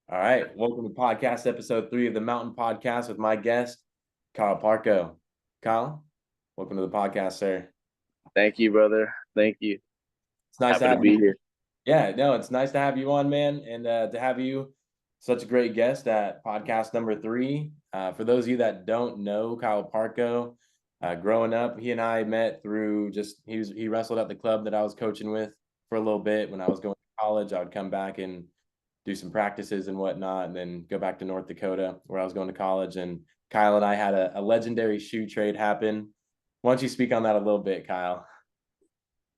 All right. Welcome to podcast episode 3 of the Mountain Podcast with my guest, Kyle Parco. Kyle, welcome to the podcast, sir. Thank you, brother. Thank you. It's nice to Happy to have you. be here. Yeah, no, it's nice to have you on, man, and to have you such a great guest at podcast number 3. For those of you that don't know Kyle Parco, growing up, he and I met through he wrestled at the club that I was coaching with for a little bit. When I was going to college, I would come back and do some practices and whatnot, and then go back to North Dakota where I was going to college. And Kyle and I had a legendary shoe trade happen. Why don't you speak on that a little bit, Kyle?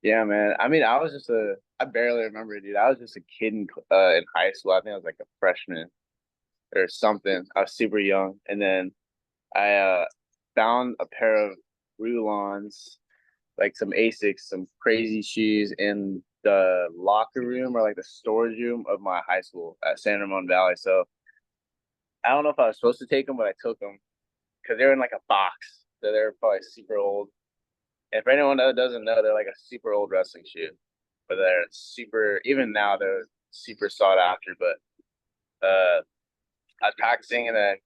Yeah, man. I mean, I barely remember, dude. I was just a kid in high school. I think I was like a freshman or something. I was super young. And then I found a pair of Rulons, like some Asics, some crazy shoes in the locker room or like the storage room of my high school at San Ramon Valley. So I don't know if I was supposed to take them, but I took them because they're in like a box. So they're probably super old. And for anyone that doesn't know, they're like a super old wrestling shoe, but they're super. Even now, they're super sought after. But I was practicing, and then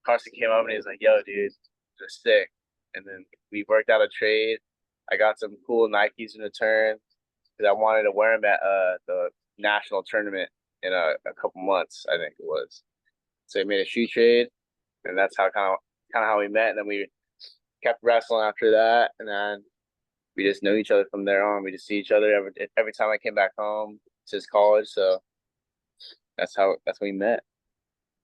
Carson came up and he was like, "Yo, dude, they're sick." And then we worked out a trade. I got some cool Nikes in return because I wanted to wear them at the national tournament in a couple months. I think it was. So we made a shoe trade, and that's how kind of how we met. And then we kept wrestling after that, and then we just know each other from there on. We just see each other every time I came back home since college. So that's how we met.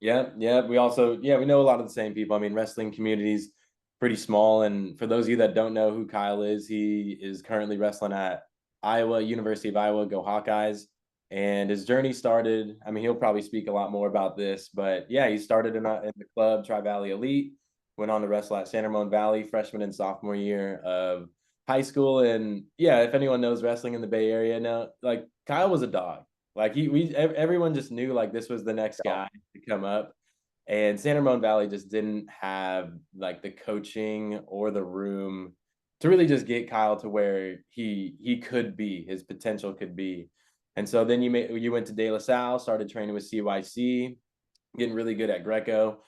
Yeah, yeah. We know a lot of the same people. I mean, wrestling community's pretty small. And for those of you that don't know who Kyle is, he is currently wrestling at University of Iowa, go Hawkeyes. And his journey started, I mean, he'll probably speak a lot more about this, but yeah, he started in the club, Tri Valley Elite, went on to wrestle at San Ramon Valley, freshman and sophomore year of high school. And yeah, if anyone knows wrestling in the Bay Area now, like Kyle was a dog. Like everyone just knew like this was the next guy to come up. And San Ramon Valley just didn't have like the coaching or the room to really just get Kyle to where he could be, his potential could be. And so then you went to De La Salle, started training with CYC, getting really good at Greco.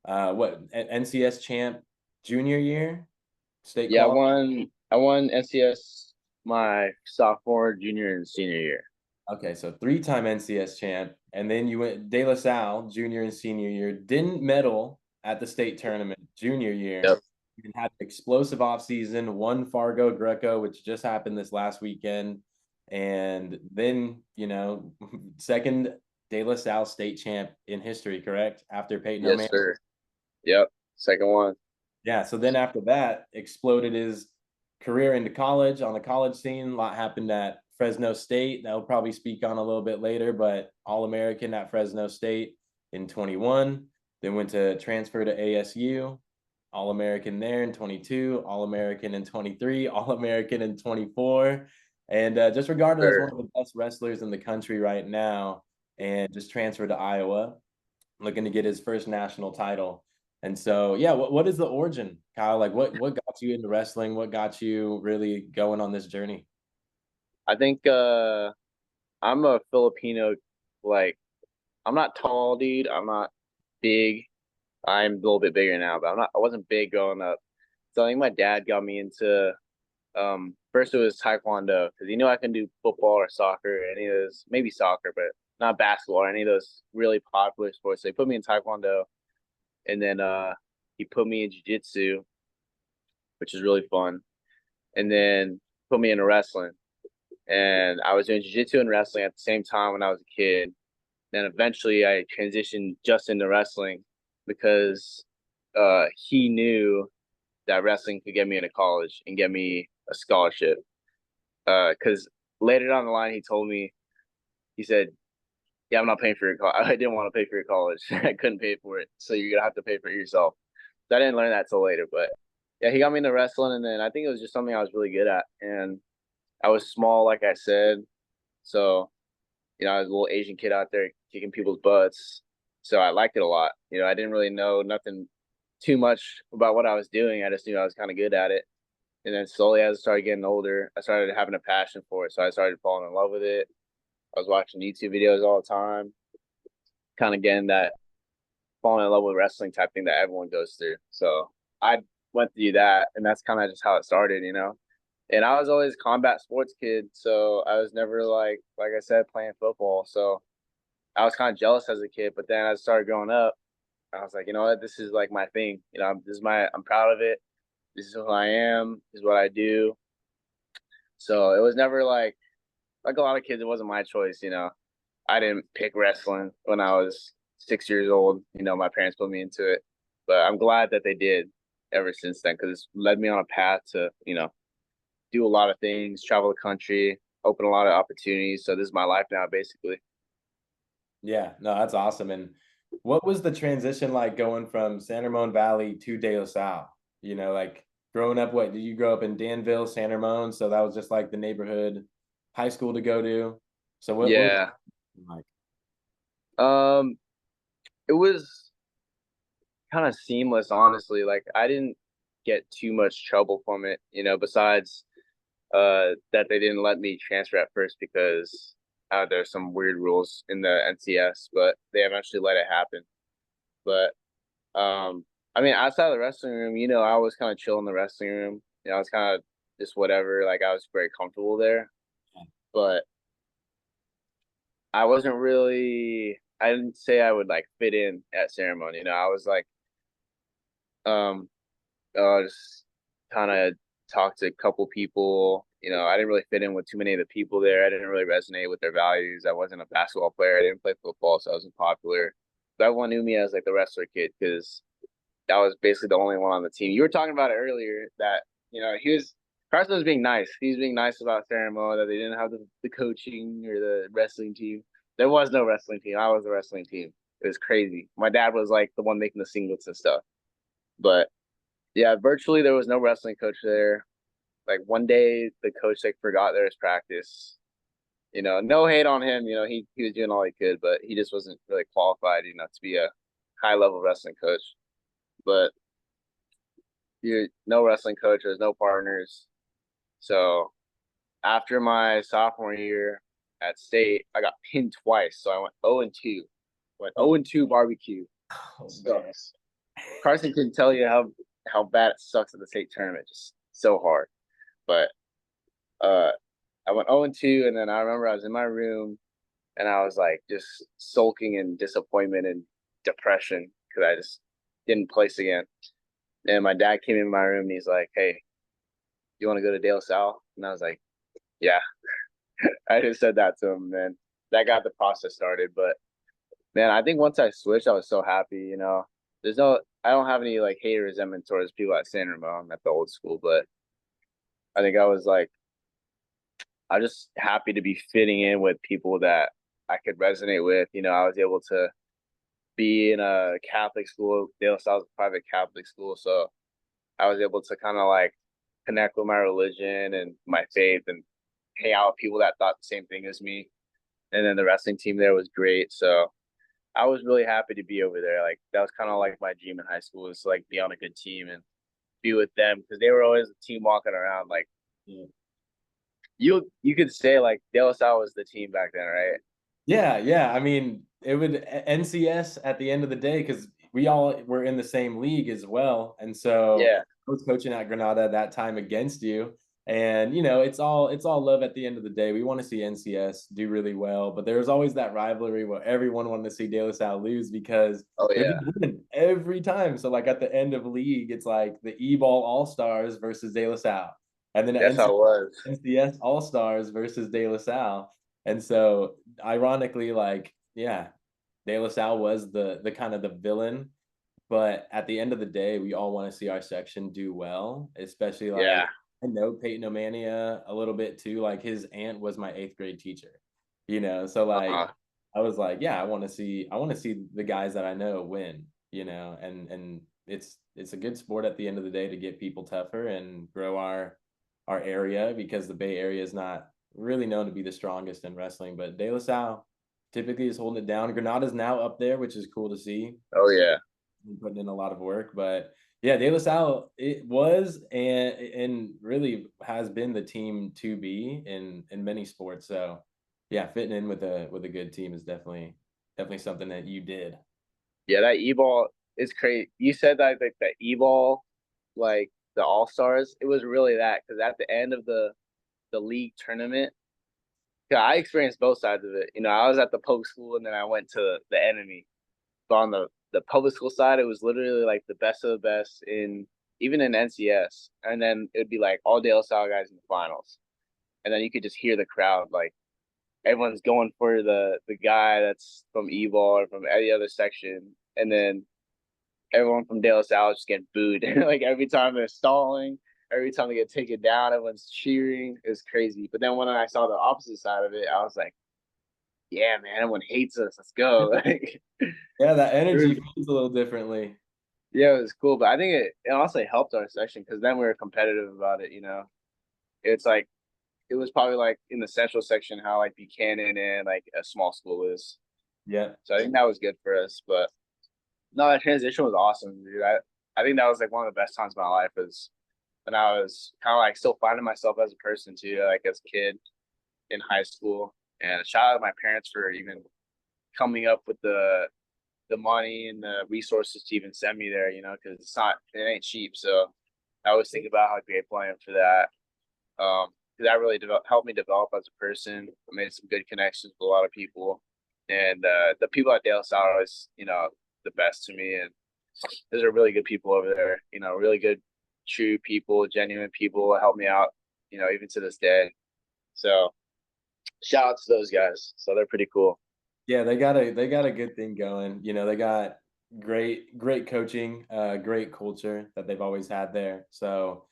NCS champ junior year, state Yeah, qual. I won NCS my sophomore, junior, and senior year. Okay, so three-time NCS champ, and then you went De La Salle junior and senior year. Didn't medal at the state tournament junior year. Yep. And had an explosive offseason, won Fargo Greco, which just happened this last weekend, and then second De La Salle state champ in history, correct? After Peyton Yes, O'Malley. sir. Yep. Second one. Yeah, so then after that, exploded his career into college. On the college scene, a lot happened at Fresno State. That will probably speak on a little bit later, but All-American at Fresno State in 21. Then went to transfer to ASU, All-American there in 22, All-American in 23, All-American in 24. And just regarded as one Sure. of the best wrestlers in the country right now, and just transferred to Iowa, looking to get his first national title. And so, yeah, what is the origin, Kyle? Like, what got you into wrestling? What got you really going on this journey? I think I'm a Filipino. Like, I'm not tall, dude. I'm not big. I'm a little bit bigger now, but I wasn't big growing up. So I think my dad got me into first it was taekwondo because you know I can do football or soccer, any of those, maybe soccer, but not basketball or any of those really popular sports. So he put me in taekwondo, and then he put me in jiu-jitsu, which is really fun, and then put me in wrestling. And I was doing jiu-jitsu and wrestling at the same time when I was a kid. Then eventually I transitioned just into wrestling because he knew that wrestling could get me into college and get me a scholarship. Because later down the line, he told me, he said, "Yeah, I'm not paying for your college. I didn't want to pay for your college. I couldn't pay for it, so you're gonna have to pay for it yourself." So I didn't learn that till later, but yeah, he got me into wrestling, and then I think it was just something I was really good at, and I was small, like I said, so I was a little Asian kid out there kicking people's butts, so I liked it a lot. I didn't really know nothing too much about what I was doing. I just knew I was kind of good at it. And then slowly, as I started getting older, I started having a passion for it. So I started falling in love with it. I was watching YouTube videos all the time. kind of getting that falling in love with wrestling type thing that everyone goes through. So I went through that, and that's kind of just how it started, you know. And I was always a combat sports kid, so I was never like I said, playing football. So I was kind of jealous as a kid, but then I started growing up. I was like, you know what, this is like my thing. You know, I'm proud of it. This is who I am. This is what I do. So it was never like a lot of kids. It wasn't my choice. You know, I didn't pick wrestling when I was 6 years old. You know, my parents put me into it, but I'm glad that they did ever since then because it's led me on a path to do a lot of things, travel the country, open a lot of opportunities. So this is my life now, basically. Yeah, no, that's awesome. And what was the transition like going from San Ramon Valley to De La Salle? Like growing up, what did you grow up in Danville, San Ramon? So that was just like the neighborhood high school to go to. So what was Yeah. it like? Um, it was kind of seamless, honestly. Like I didn't get too much trouble from it, you know, besides that they didn't let me transfer at first because there's some weird rules in the NCS, but they eventually let it happen. But I mean, outside of the wrestling room, you know, I was kind of chill in the wrestling room. You know, I was kind of just whatever. Like I was very comfortable there, but I wasn't really. I didn't say I would like fit in at ceremony. You know, I was like, um, just kind of talked to a couple people. You know, I didn't really fit in with too many of the people there. I didn't really resonate with their values. I wasn't a basketball player. I didn't play football, so I wasn't popular. But everyone knew me as like the wrestler kid because that was basically the only one on the team. You were talking about it earlier that Carson was being nice. He was being nice about Ceremony that they didn't have the coaching or the wrestling team. There was no wrestling team. I was the wrestling team. It was crazy. My dad was like the one making the singlets and stuff. But yeah, virtually there was no wrestling coach there. Like one day the coach like forgot there was practice. You know, no hate on him. You know, he was doing all he could, but he just wasn't really qualified, you know, to be a high level wrestling coach. But you no wrestling coach, there's no partners. So after my sophomore year at state, I got pinned twice. So I went 0-2. Went Oh, 0-2 barbecue. oh man. Sucks. Carson can tell you how bad it sucks at the state tournament. Just so hard. But uh I went 0-2, and then I remember I was in my room and I was like just sulking in disappointment and depression because I just didn't place again. And my dad came in my room and he's like, "Hey, you want to go to De La Salle?" And I was like, "Yeah." I just said that to him, man. That got the process started. But man, I think once I switched, I was so happy. You know, I don't have any like hate or resentment towards people at San Ramon at the old school, but I think I was just happy to be fitting in with people that I could resonate with. You know, I was able to be in a Catholic school. De La Salle's a private Catholic school, so I was able to kind of like connect with my religion and my faith and hang out with people that thought the same thing as me. And then the wrestling team there was great. So I was really happy to be over there. Like that was kind of like my dream in high school was to like be on a good team and be with them because they were always the team walking around. Like you could say like De La Salle was the team back then, right? Yeah, yeah. I mean, it would NCS at the end of the day because we all were in the same league as well, and so Yeah. I was coaching at Granada that time against you, and it's all love at the end of the day. We want to see NCS do really well, but there was always that rivalry where everyone wanted to see De La Salle lose because Oh they're yeah. just winning every time. So like at the end of league, it's like the E-ball All Stars versus De La Salle, and then That's how it was. NCS All Stars versus De La Salle. And so ironically, like, yeah, De La Salle was the kind of the villain. But at the end of the day, we all want to see our section do well, especially Yeah. like I know Peyton Omania a little bit too. Like his aunt was my eighth grade teacher, so like Uh-huh. I was like, yeah, I want to see the guys that I know win, and it's a good sport at the end of the day to get people tougher and grow our area because the Bay Area is not really known to be the strongest in wrestling, but De La Salle typically is holding it down. Granada's now up there, which is cool to see. Oh yeah. Putting in a lot of work, but yeah, De La Salle it was and really has been the team to be in many sports. So yeah, fitting in with a good team is definitely definitely something that you did. Yeah, that e-ball is crazy. You said that like the e-ball, like the all-stars, it was really that because at the end of the league tournament, yeah, I experienced both sides of it. You know, I was at the public school and then I went to the enemy. But on the public school side, it was literally like the best of the best in even in NCS, and then it would be like all De La Salle guys in the finals, and then you could just hear the crowd like everyone's going for the guy that's from E-ball or from any other section, and then everyone from De La Salle just getting booed. Like every time they're stalling, every time they get taken down, everyone's cheering. It's crazy. But then when I saw the opposite side of it, I was like, yeah, man, everyone hates us. Let's go. Like, Yeah, that energy feels a little differently. yeah, it was cool. But I think it also helped our section because then we were competitive about it, you know. It's like it was probably like in the central section how like Buchanan and like a small school is. Yeah. So I think that was good for us. But no, that transition was awesome, dude. I think that was like one of the best times of my life was when I was kind of like still finding myself as a person too, like as a kid in high school. And shout out to my parents for even coming up with the money and the resources to even send me there, you know, because it ain't cheap. So I always think about how grateful I am for that. Because that really helped me develop as a person. I made some good connections with a lot of people, and the people at Dale Sal are always, you know, the best to me. And those are really good people over there. You know, really good, true people, genuine people help me out. You know, even to this day. So shout out to those guys. So they're pretty cool. Yeah, they got a good thing going. You know, they got great coaching, great culture that they've always had there. So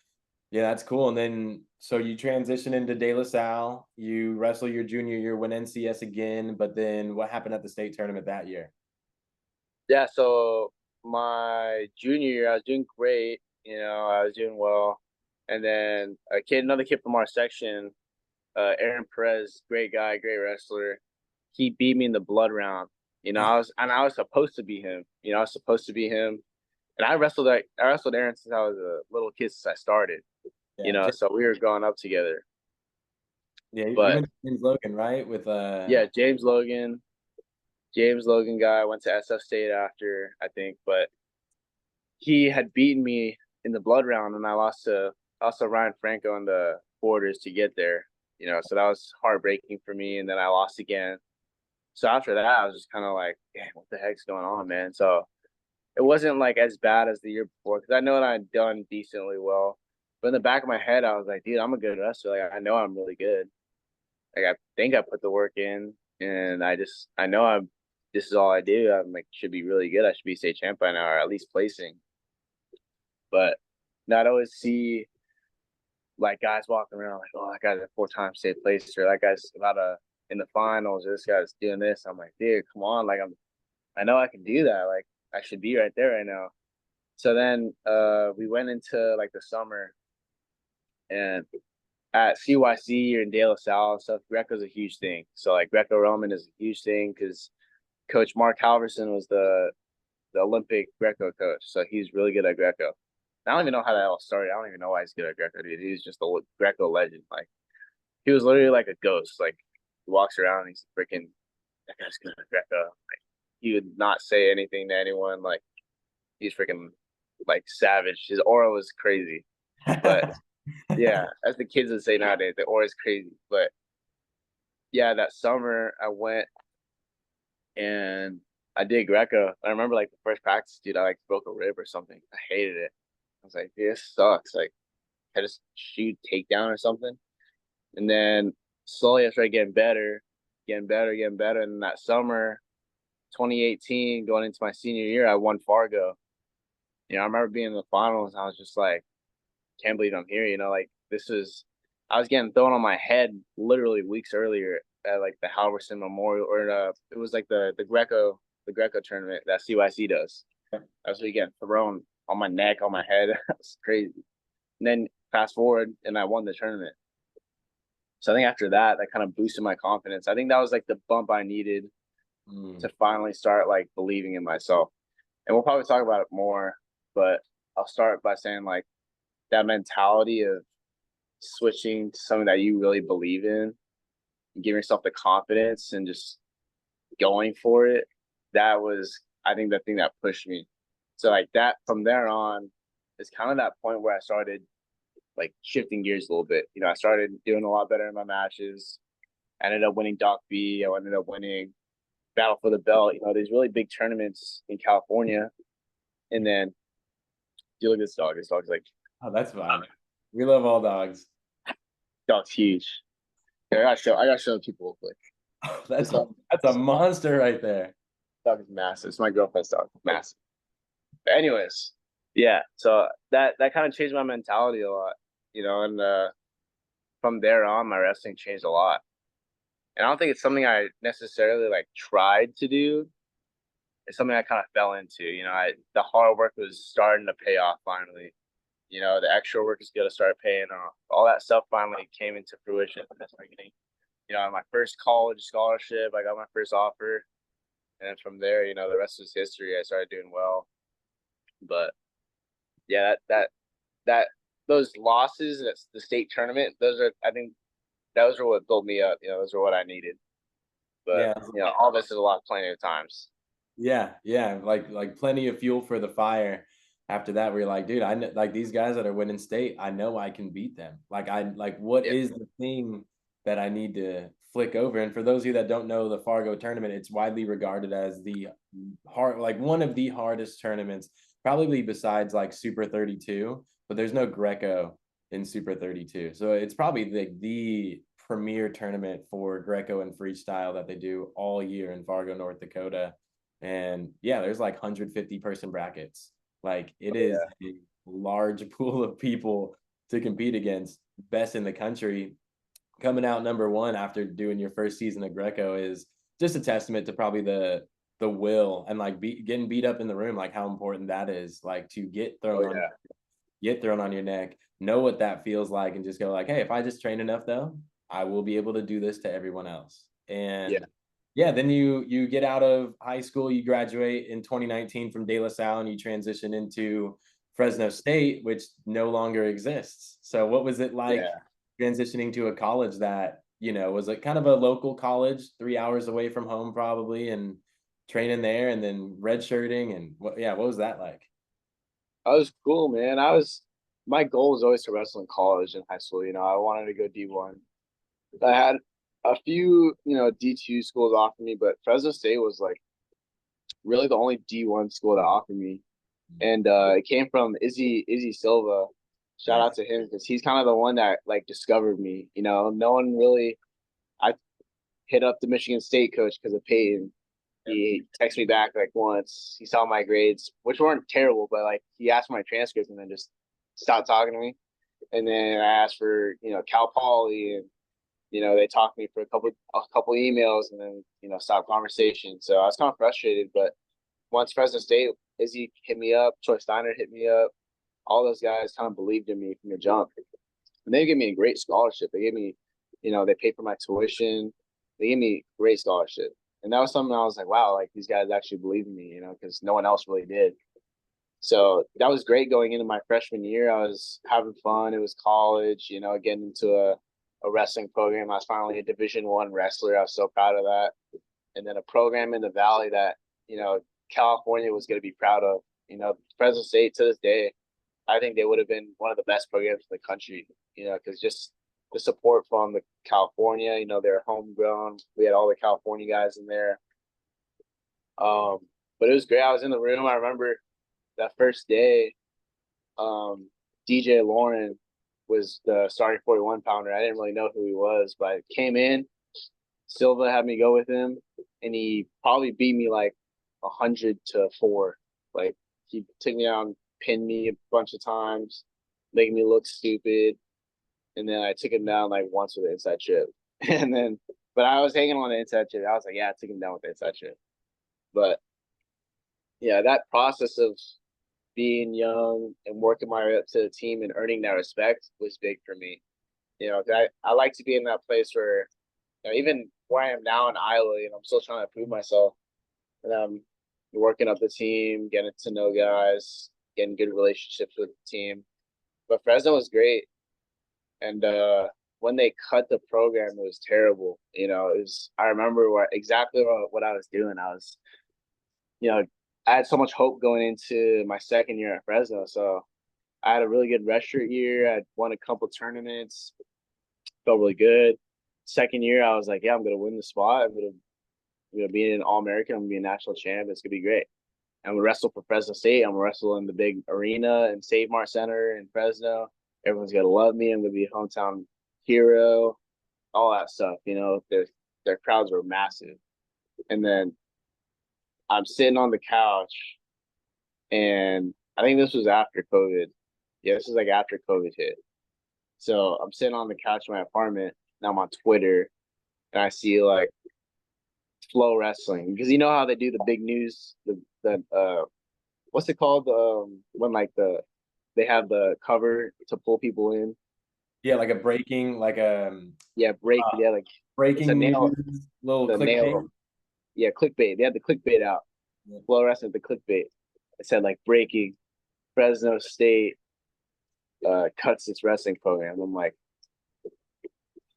yeah, that's cool. And then so you transition into De La Salle, you wrestle your junior year, win NCS again, but then what happened at the state tournament that year? Yeah. So my junior year, I was doing great. You know, I was doing well. And then another kid from our section, Aaron Perez, great guy, great wrestler. He beat me in the blood round. You know, I was supposed to be him. You know, I was supposed to be him. And I wrestled Aaron since I was a little kid since I started. You Yeah, know, so we were growing up together. yeah, you But went to James Logan, right? With yeah, James Logan guy went to SF State after, I think, but he had beaten me in the blood round and I lost to also Ryan Franco in the quarters to get there. You know, so that was heartbreaking for me. And then I lost again. So after that, I was just kind of like, "Damn, what the heck's going on, man?" So it wasn't like as bad as the year before because I know that I'd done decently well. But in the back of my head, I was like, dude, I'm a good wrestler. Like I know I'm really good. Like I think I put the work in, and I know I'm. This is all I do. I'm like should be really good. I should be state champ by now, or at least placing. But not always see like guys walking around like, oh, that guy's a 4-time state placer. That guy's about to in the finals. Or this guy's doing this. I'm like, dude, come on. Like I know I can do that. Like I should be right there right now. So then we went into like the summer and at CYC or in De La Salle and stuff, Greco's a huge thing. So like Greco Roman is a huge thing because Coach Mark Halverson was the Olympic Greco coach. So he's really good at Greco. I don't even know how that all started. I don't even know why he's good at Greco, dude. He's just a Greco legend. Like he was literally like a ghost. Like he walks around and he's freaking that guy's good at Greco. Like he would not say anything to anyone. Like he's freaking like savage. His aura was crazy. But yeah, as the kids would say nowadays, the aura is crazy. But yeah, that summer I went and I did Greco. I remember like the first practice, dude, I like broke a rib or something. I hated it. I was like, this sucks. Like I just shoot takedown or something. And then slowly I started getting better. And that summer, 2018, going into my senior year, I won Fargo. You know, I remember being in the finals. I was just like, can't believe I'm here. You know, like I was getting thrown on my head literally weeks earlier at like the Halverson Memorial, or it was like the Greco tournament that CYC does. I was really getting thrown on my neck, on my head. It's crazy. And then fast forward, and I won the tournament. So I think after that, that kind of boosted my confidence. I think that was like the bump I needed to finally start like believing in myself. And we'll probably talk about it more, but I'll start by saying like that mentality of switching to something that you really believe in and giving yourself the confidence and just going for it. that was, I think, the thing that pushed me. So like that from there on is kind of that point where I started like shifting gears a little bit. You know, I started doing a lot better in my matches. I ended up winning Doc B. I ended up winning Battle for the Belt. You know, these really big tournaments in California. And then, you look at this dog. This dog's like, Oh, that's fine. We love all dogs. dog's huge. Here, I gotta show people real quick. This dog, That's a monster right there. dog is massive. It's my girlfriend's dog. Massive. But anyways, yeah. So that kind of changed my mentality a lot, you know, and from there on, my wrestling changed a lot. And I don't think it's something I necessarily like tried to do. It's something I kind of fell into. You know, the hard work was starting to pay off finally. You know, the extra work is going to start paying off. All that stuff finally came into fruition. That's beginning. You know, my first college scholarship, I got my first offer, and then from there, you know, the rest is history. I started doing well, but yeah, that those losses at the state tournament, those are, I think, those are what built me up. You know, those are what I needed. But Yeah. you know, all this is a lot, plenty of times. Yeah, yeah, like plenty of fuel for the fire. After that, we're like, dude, I know like these guys that are winning state, I know I can beat them. Like what Yeah, is the thing that I need to flick over? And for those of you that don't know the Fargo tournament, it's widely regarded as the hard like one of the hardest tournaments, probably besides like Super 32, but there's no Greco in Super 32. So it's probably the premier tournament for Greco and freestyle that they do all year in Fargo, North Dakota. And yeah, there's like 150-person brackets. Like it is yeah, a large pool of people to compete against. Best in the country. Coming out number one after doing your first season of Greco is just a testament to probably the will and like getting beat up in the room, like how important that is. Like to oh yeah, get thrown on your neck, know what that feels like, and just go like, hey, if I just train enough though, I will be able to do this to everyone else. yeah, And yeah, then you get out of high school, you graduate in 2019 from De La Salle, and you transition into Fresno State, which no longer exists. So what was it like yeah. transitioning to a college that, was it kind of a local college, 3 hours away from home probably, and training there and then redshirting and what was that like? I was cool, man. My goal was always to wrestle in college and high school. You know, I wanted to go D1. I had a few, you know, D2 schools offer me, but Fresno State was like really the only D1 school that offered me. And it came from Izzy Silva. Shout Yeah. out to him because he's kind of the one that like discovered me. You know, no one really. I hit up the Michigan State coach because of Peyton. He texted me back like once. He saw my grades, which weren't terrible, but like he asked for my transcripts and then just stopped talking to me. And then I asked for, you know, Cal Poly, and you know, they talked to me for a couple emails and then, you know, stopped conversation. So I was kind of frustrated, but once Fresno State, Izzy hit me up, Troy Steiner hit me up, all those guys kind of believed in me from the jump. And they gave me a great scholarship. They gave me, you know, they paid for my tuition. They gave me a great scholarship. And that was something I was like, wow, like these guys actually believe in me, you know, because no one else really did. So that was great going into my freshman year. I was having fun. It was college, you know, getting into a wrestling program. I was finally a Division I wrestler. I was so proud of that. And then a program in the Valley that, you know, California was going to be proud of. You know, Fresno State to this day, I think they would have been one of the best programs in the country, you know, because just the support from the California, you know, they're homegrown. We had all the California guys in there. Um, but it was great. I was in the room. I remember that first day, DJ Lauren was the starting 41 pounder. I didn't really know who he was, but I came in. Silva had me go with him, and he probably beat me like 100-4. Like he took me down, pinned me a bunch of times, making me look stupid, and then I took him down like once with the inside chip, and then but I was hanging on the inside chip. I was like, yeah, I took him down with the inside chip, but yeah, that process of being young and working my way up to the team and earning that respect was big for me. You know, I like to be in that place where, you know, even where I am now in Iowa, you know, I'm still trying to prove myself. And I'm working up the team, getting to know guys, getting good relationships with the team. But Fresno was great. And when they cut the program, it was terrible. You know, it was, I remember exactly what I was doing. I was I had so much hope going into my second year at Fresno. So I had a really good redshirt year. I won a couple tournaments, felt really good. Second year, I was like, yeah, I'm gonna win the spot. I'm gonna be an All American. I'm gonna be a national champ. It's gonna be great. I'm gonna wrestle for Fresno State. I'm gonna wrestle in the big arena and Save Mart Center in Fresno. Everyone's gonna love me. I'm gonna be a hometown hero. All that stuff. Their crowds were massive. And then I'm sitting on the couch, and I think this was after COVID. Yeah, this is like after COVID hit. So I'm sitting on the couch in my apartment, and I'm on Twitter, and I see like Flow Wrestling, because you know how they do the big news, the what's it called? When like they have the cover to pull people in. Yeah, like a breaking, like Yeah, like it's a breaking nail, news, little the nail. clickbait. Yeah, clickbait. They had the clickbait out. Yeah. Flow Wrestling, the clickbait. It said like breaking Fresno State cuts its wrestling program.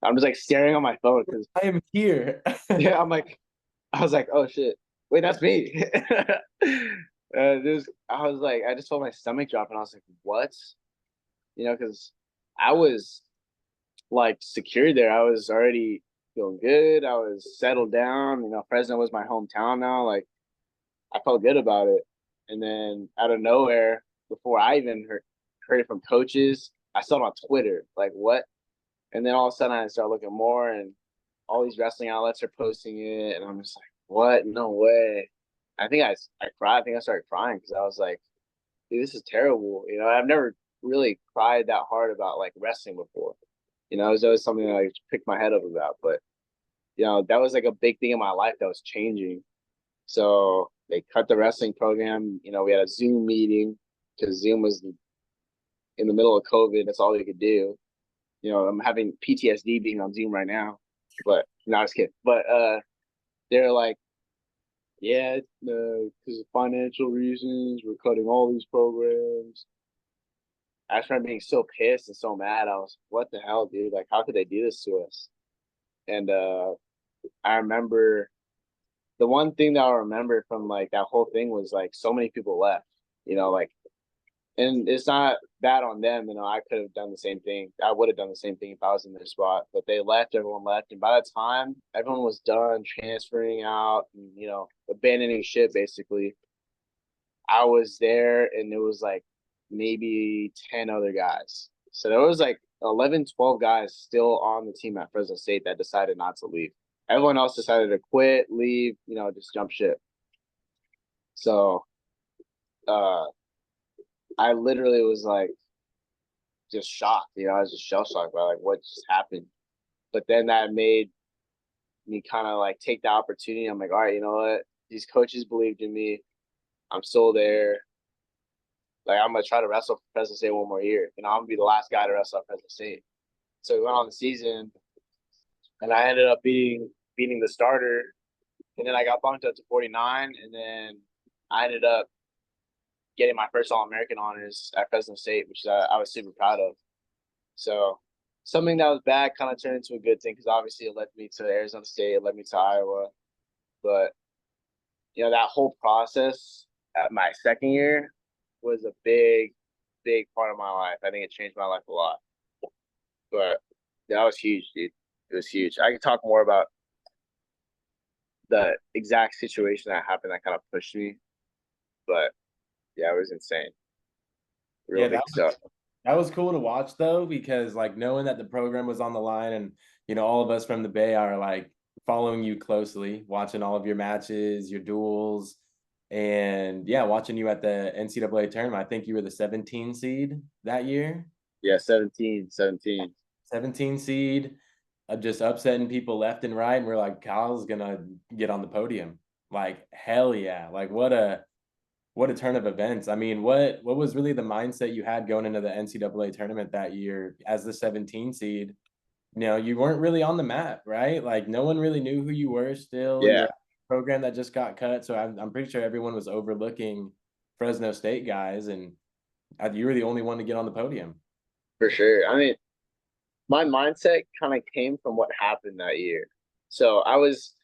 I'm just like staring on my phone because I am here. yeah, I was like, oh shit, wait, that's me. I was like, I just felt my stomach drop, and I was like, what? Because I was like secure there. I was already feeling good. I was settled down. Fresno was my hometown now. Like I felt good about it. And then out of nowhere, before I even heard it from coaches, I saw it on Twitter. Like what? And then all of a sudden I started looking more, and all these wrestling outlets are posting it, and I'm just like, what? No way. I cried. I think I started crying because I was like, dude, this is terrible. I've never really cried that hard about like wrestling before. It was always something that I picked my head up about. But that was like a big thing in my life that was changing. So they cut the wrestling program. We had a Zoom meeting because Zoom was in the middle of COVID. That's all they could do. I'm having PTSD being on Zoom right now, but no, just kidding. But they're like, yeah, because of financial reasons, we're cutting all these programs. I started being so pissed and so mad. I was, what the hell, dude? Like, how could they do this to us? And I remember the one thing that I remember from like that whole thing was like so many people left. Like, and it's not bad on them. I could have done the same thing. I would have done the same thing if I was in their spot. But they left. Everyone left, and by the time everyone was done transferring out and abandoning ship, basically, I was there, and it was like maybe 10 other guys. So there was like 11, 12 guys still on the team at Fresno State that decided not to leave. Everyone else decided to quit, leave, just jump ship. So I literally was like just shocked. I was just shell shocked by like what just happened. But then that made me kind of like take the opportunity. I'm like, all right, you know what? These coaches believed in me. I'm still there. Like I'm gonna try to wrestle for Fresno State one more year. I'm gonna be the last guy to wrestle at Fresno State. So we went on the season, and I ended up beating the starter, and then I got bumped up to 49, and then I ended up getting my first All American honors at Fresno State, which I was super proud of. So something that was bad kind of turned into a good thing because obviously it led me to Arizona State, it led me to Iowa, but that whole process at my second year was a big, big part of my life. I think it changed my life a lot. But that was huge, dude. It was huge. I could talk more about the exact situation that happened that kind of pushed me, but yeah, it was insane. Real Yeah, big stuff. that was cool to watch though, because like knowing that the program was on the line, and all of us from the Bay are like following you closely, watching all of your matches, your duels, and yeah, watching you at the NCAA tournament. I think you were the 17 seed that year. Yeah, 17. 17 seed, just upsetting people left and right, and we're like, Kyle's gonna get on the podium. Like hell yeah! Like what a turn of events. I mean, what was really the mindset you had going into the NCAA tournament that year as the 17 seed? You weren't really on the map, right? Like no one really knew who you were still. You're Yeah, a program that just got cut. So I'm pretty sure everyone was overlooking Fresno State guys, and you were the only one to get on the podium. for sure. I mean, my mindset kind of came from what happened that year. So I was,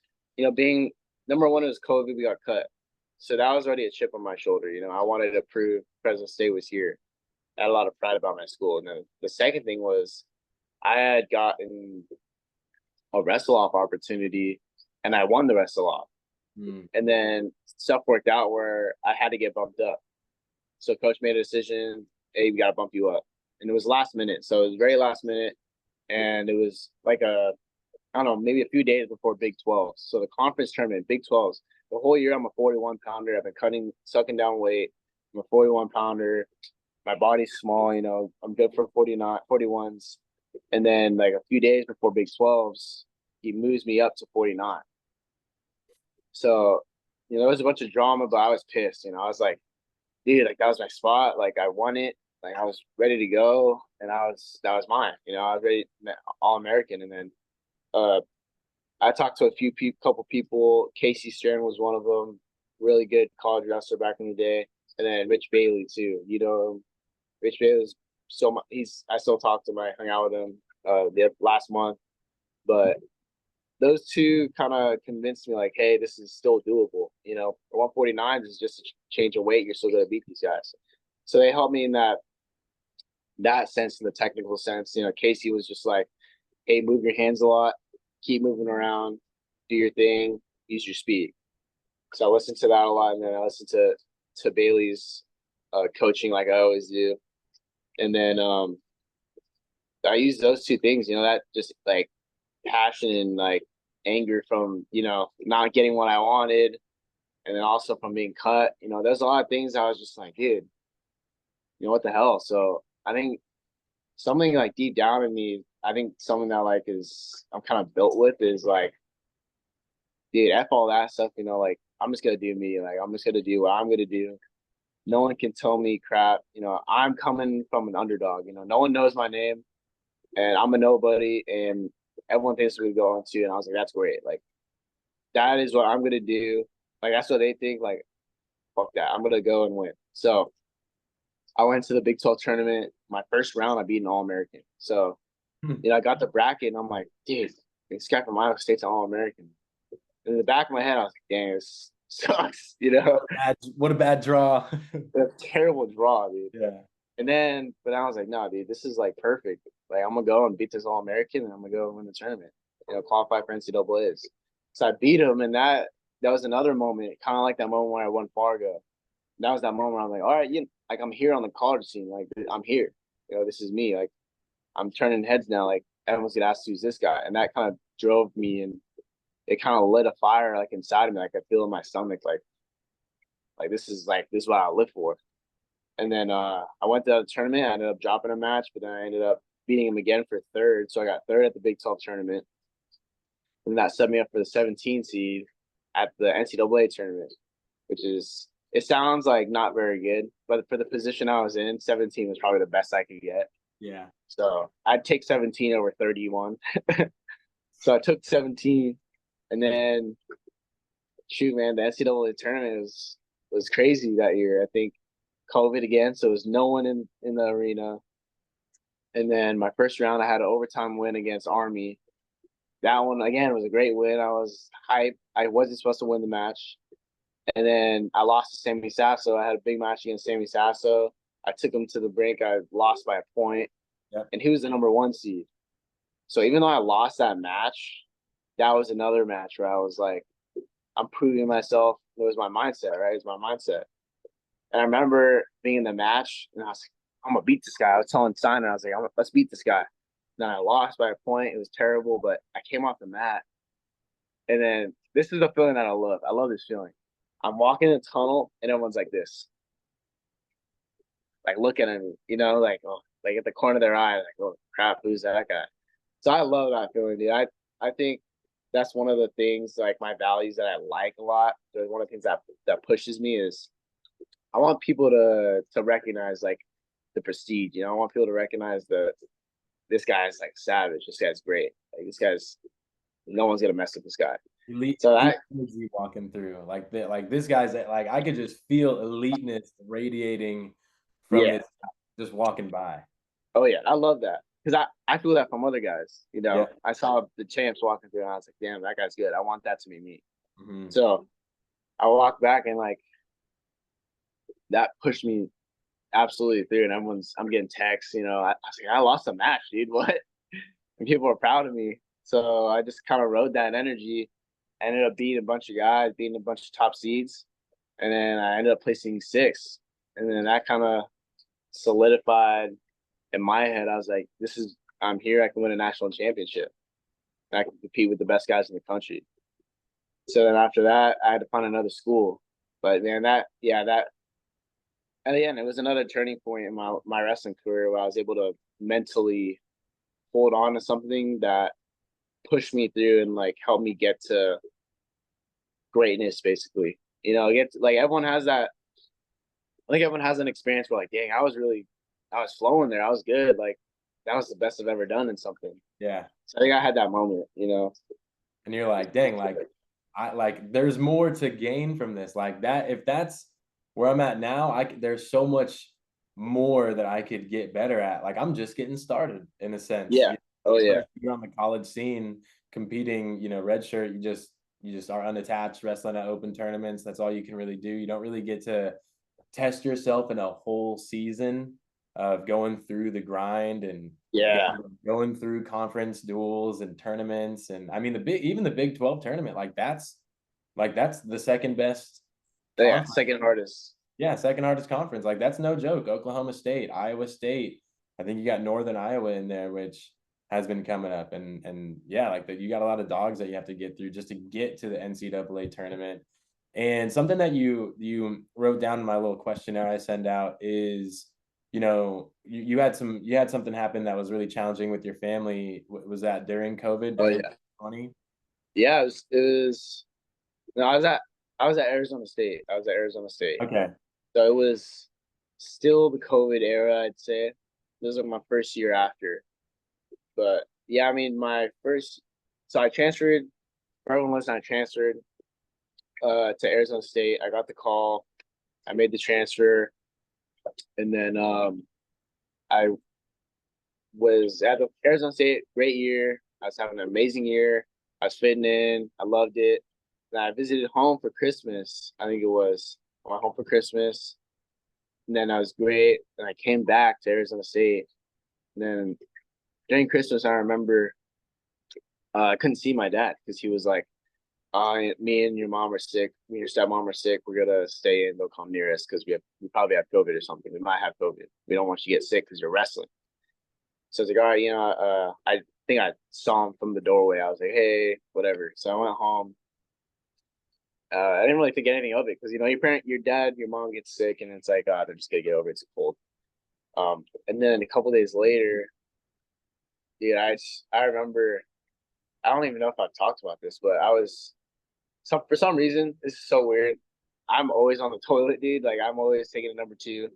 being number one, it was COVID, we got cut. So that was already a chip on my shoulder. I wanted to prove Fresno State was here. I had a lot of pride about my school. And then the second thing was I had gotten a wrestle off opportunity and I won the wrestle off. Mm. And then stuff worked out where I had to get bumped up. So coach made a decision, hey, we got to bump you up. And it was last minute. So it was very last minute. And it was like I don't know, maybe a few days before Big 12. So the conference tournament, Big 12s, the whole year I'm a 41 pounder. I've been sucking down weight. I'm a 41 pounder. My body's small, I'm good for 49, 41s. And then like a few days before Big 12s, he moves me up to 49. So, there was a bunch of drama, but I was pissed. I was like, dude, like that was my spot. Like I won it. Like I was ready to go, and that was mine. I was ready, All American. And then I talked to couple people. Casey Stern was one of them. Really good college wrestler back in the day, and then Rich Bailey too. Rich Bailey is so much. I still talk to him. I hung out with him the last month, but those two kind of convinced me like, hey, this is still doable. 149 is just a change of weight. You're still gonna beat these guys. So they helped me in that sense, in the technical sense. Casey was just like, hey, move your hands a lot, keep moving around, do your thing, use your speed. So I listened to that a lot, and then I listened to Bailey's coaching like I always do. And then I used those two things, that just like passion and like anger from, not getting what I wanted, and then also from being cut. There's a lot of things I was just like, dude, what the hell? So I think something like deep down in me, I think something that like I'm kind of built with is like, dude, F all that stuff, like I'm just gonna do me. Like I'm just gonna do what I'm gonna do. No one can tell me crap. I'm coming from an underdog. No one knows my name, and I'm a nobody, and everyone thinks we're going to. And I was like, that's great. Like that is what I'm gonna do. Like that's what they think. Like fuck that. I'm gonna go and win. So I went to the Big 12 tournament. My first round, I beat an All-American. So, I got the bracket, and I'm like, dude, this guy from Iowa State's an All-American. In the back of my head, I was like, dang, this sucks, What a bad draw. A terrible draw, dude. Yeah. And then, but I was like, no, dude, this is like perfect. Like, I'm gonna go and beat this All-American, and I'm gonna go and win the tournament. Qualify for NCAA's. So I beat him, and that was another moment, kind of like that moment when I won Fargo. That was that moment where I'm like, all right, like I'm here on the college scene. Like I'm here. This is me. Like I'm turning heads now. Like everyone's gonna ask who's this guy, and that kind of drove me, and it kind of lit a fire like inside of me. Like I feel in my stomach, like this is what I live for. And then I went to the tournament. I ended up dropping a match, but then I ended up beating him again for third. So I got third at the Big 12 tournament, and that set me up for the 17 seed at the NCAA tournament, which is. It sounds like not very good, but for the position I was in, 17 was probably the best I could get. Yeah. So I'd take 17 over 31. So I took 17, and then shoot, man, the NCAA tournament was crazy that year. I think COVID again, so there was no one in the arena. And then my first round, I had an overtime win against Army. That one again was a great win. I was hyped. I wasn't supposed to win the match. And then I lost to Sammy Sasso. I had a big match against Sammy Sasso. I took him to the brink. I lost by a point. Yep. And he was the number 1 seed. So even though I lost that match, that was another match where I was like, I'm proving myself. It was my mindset, right? It was my mindset. And I remember being in the match, and I was like, I'm going to beat this guy. I was telling Steiner, I was like, let's beat this guy. Then I lost by a point. It was terrible, but I came off the mat. And then this is the feeling that I love. I love this feeling. I'm walking in the tunnel, and everyone's like this, like looking at me, like like at the corner of their eye, like, oh crap, who's that guy? So I love that feeling, dude. I think that's one of the things, like my values that I like a lot. One of the things that pushes me is I want people to recognize like the prestige. I want people to recognize this guy's like savage. This guy's great. Like this guy's no one's gonna mess with this guy. Elite, So energy walking through like that, like this guy's like I could just feel eliteness radiating from this just walking by. Oh yeah, I love that because I feel that from other guys. Yeah. I saw the champs walking through, and I was like, damn, that guy's good. I want that to be me. Mm-hmm. So I walked back, and like that pushed me absolutely through. And I'm getting texts, you know, I was like, I lost a match, dude. What? And people are proud of me. So I just kind of rode that energy. I ended up beating a bunch of guys, beating a bunch of top seeds. And then I ended up placing sixth. And then that kind of solidified in my head. I was like, I'm here. I can win a national championship. And I can compete with the best guys in the country. So then after that, I had to find another school. But man, and again, it was another turning point in my wrestling career where I was able to mentally hold on to something that pushed me through and like helped me get to greatness, basically. You know, get like everyone has that. I think everyone has an experience where like, dang, I was flowing there. I was good. Like that was the best I've ever done in something. Yeah. So I think I had that moment, you know. And you're like, dang, like there's more to gain from this. Like that, if that's where I'm at now, there's so much more that I could get better at. Like I'm just getting started in a sense. Yeah. Oh yeah. You're on the college scene competing, you know, red shirt, you just are unattached, wrestling at open tournaments. That's all you can really do. You don't really get to test yourself in a whole season of going through the grind and Yeah. going through conference duels and tournaments. And I mean, even the Big 12 tournament, that's the second best Yeah. conference. Second hardest. Yeah, second hardest conference. Like that's no joke. Oklahoma State, Iowa State. I think you got Northern Iowa in there, which has been coming up. And yeah, like that you got a lot of dogs that you have to get through just to get to the NCAA tournament. And something that you wrote down in my little questionnaire I send out is, you know, you had something happen that was really challenging with your family. Was that during COVID, Oh during yeah. 2020? Yeah. It was. No, I was at Arizona State. I was at Arizona State. Okay. So it was still the COVID era, I'd say. This was like my first year after. But yeah, I mean, so I transferred, everyone listening, I transferred to Arizona State. I got the call. I made the transfer. And then I was at the Arizona State, great year. I was having an amazing year. I was fitting in. I loved it. And I visited home for Christmas. I think it was. I went home for Christmas. And then I was great. And I came back to Arizona State. And then during Christmas, I remember I couldn't see my dad because he was like, me and your mom are sick. Me and your stepmom are sick. We're gonna stay in. Don't come near us because we probably have COVID or something. We might have COVID. We don't want you to get sick because you're wrestling. So I was like, all right, you know, I think I saw him from the doorway. I was like, hey, whatever. So I went home. I didn't really think anything of it because you know your dad, your mom gets sick, and it's like, they're just gonna get over it. It's a cold. And then a couple days later, dude, I remember. I don't even know if I've talked about this, but for some reason, this is so weird. I'm always on the toilet, dude. Like I'm always taking a number two.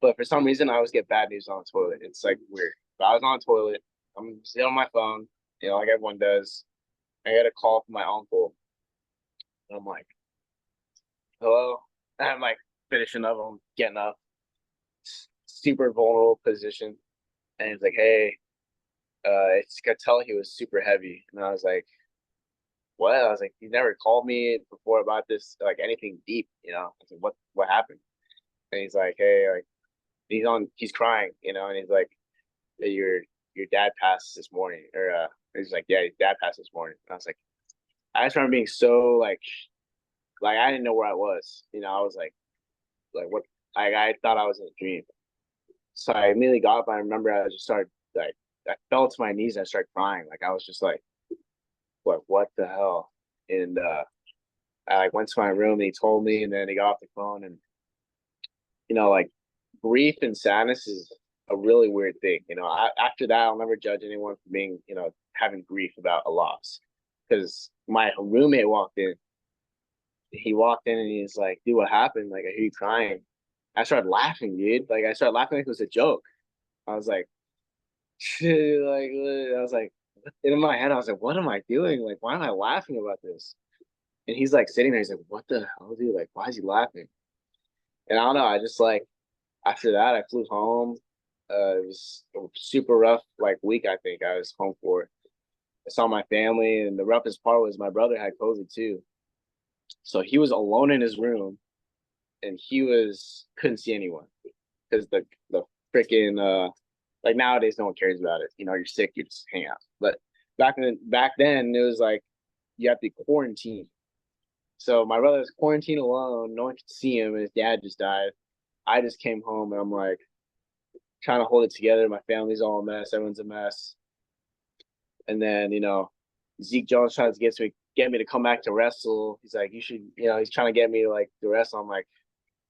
But for some reason, I always get bad news on the toilet. It's like weird. But I was on the toilet. I'm sitting on my phone, you know, like everyone does. I get a call from my uncle. And I'm like, hello. And I'm like finishing up. I'm getting up. Super vulnerable position. And he's like, hey, I just could tell he was super heavy. And I was like, what? I was like, he never called me before about this, like anything deep, you know. I was like, what happened? And he's like, hey, like he's crying, you know, and he's like, hey, your dad passed this morning, or he's like, yeah, his dad passed this morning. And I was like, I just remember being so like I didn't know where I was, you know. I was like what? I thought I was in a dream. So I immediately got up. I remember I just started like I fell to my knees and I started crying. Like I was just like, what the hell? And I like went to my room and he told me, and then he got off the phone. And you know, like grief and sadness is a really weird thing. You know, after that, I'll never judge anyone for being, you know, having grief about a loss. Because my roommate walked in. He walked in and he's like, "Dude, what happened? Like, I hear you crying." I started laughing, dude. Like, I started laughing like it was a joke. I was like, like, I was like, in my head, I was like, "What am I doing? Like, why am I laughing about this?" And he's like sitting there. He's like, "What the hell, dude? Like, why is he laughing?" And I don't know. I just like after that, I flew home. It was a super rough like week. I think I was home for. I saw my family, and the roughest part was my brother had COVID too. So he was alone in his room. and he couldn't see anyone because the freaking like nowadays no one cares about it. You know, you're sick, you just hang out. But back then it was like you have to quarantine. So my brother was quarantined alone. No one could see him, and his dad just died. I just came home, and I'm like trying to hold it together. My family's all a mess. Everyone's a mess. And then Zeke Jones tries to get me to come back to wrestle. He's like, you should, he's trying to get me like to wrestle. I'm like,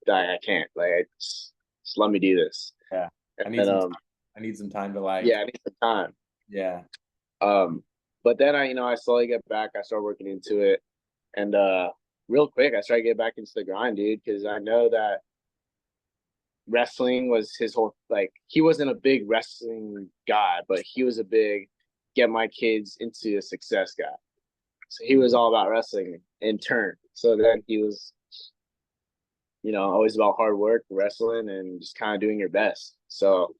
I can't. Like, just let me do this. Yeah. And then I need some time to like. Yeah, I need some time. Yeah. But then I slowly get back. I start working into it, and real quick, I started getting back into the grind, dude, because I know that wrestling was his whole, like, he wasn't a big wrestling guy, but he was a big get my kids into a success guy. So he was all about wrestling in turn. So then he was, always about hard work, wrestling, and just kind of doing your best. So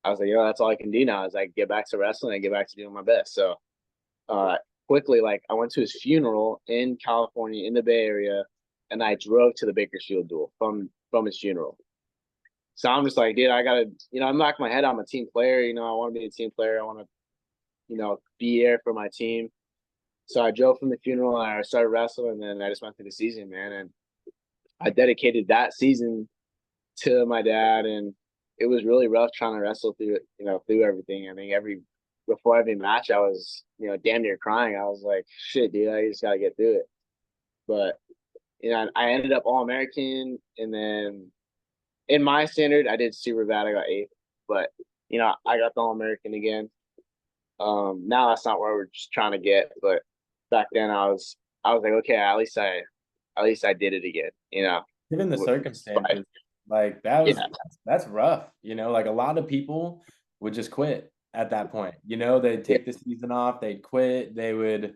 I was like, that's all I can do now is like get back to wrestling and get back to doing my best. So quickly, like I went to his funeral in California in the Bay Area, and I drove to the Bakersfield duel from his funeral. So I'm just like, dude, I gotta, I'm knocking my head. I'm a team player. I want to be a team player. I want to, be there for my team. So I drove from the funeral and I started wrestling, and then I just went through the season, man. And I dedicated that season to my dad, and it was really rough trying to wrestle through it, through everything. I mean, before every match, I was, damn near crying. I was like, shit, dude, I just gotta get through it. But I ended up All-American, and then in my standard, I did super bad. I got 8th, but I got the All-American again. Now that's not where we're just trying to get, but back then I was like, okay, at least I did it again, Given the circumstances, like that's rough. Like a lot of people would just quit at that point. They'd take the season off, they'd quit, they would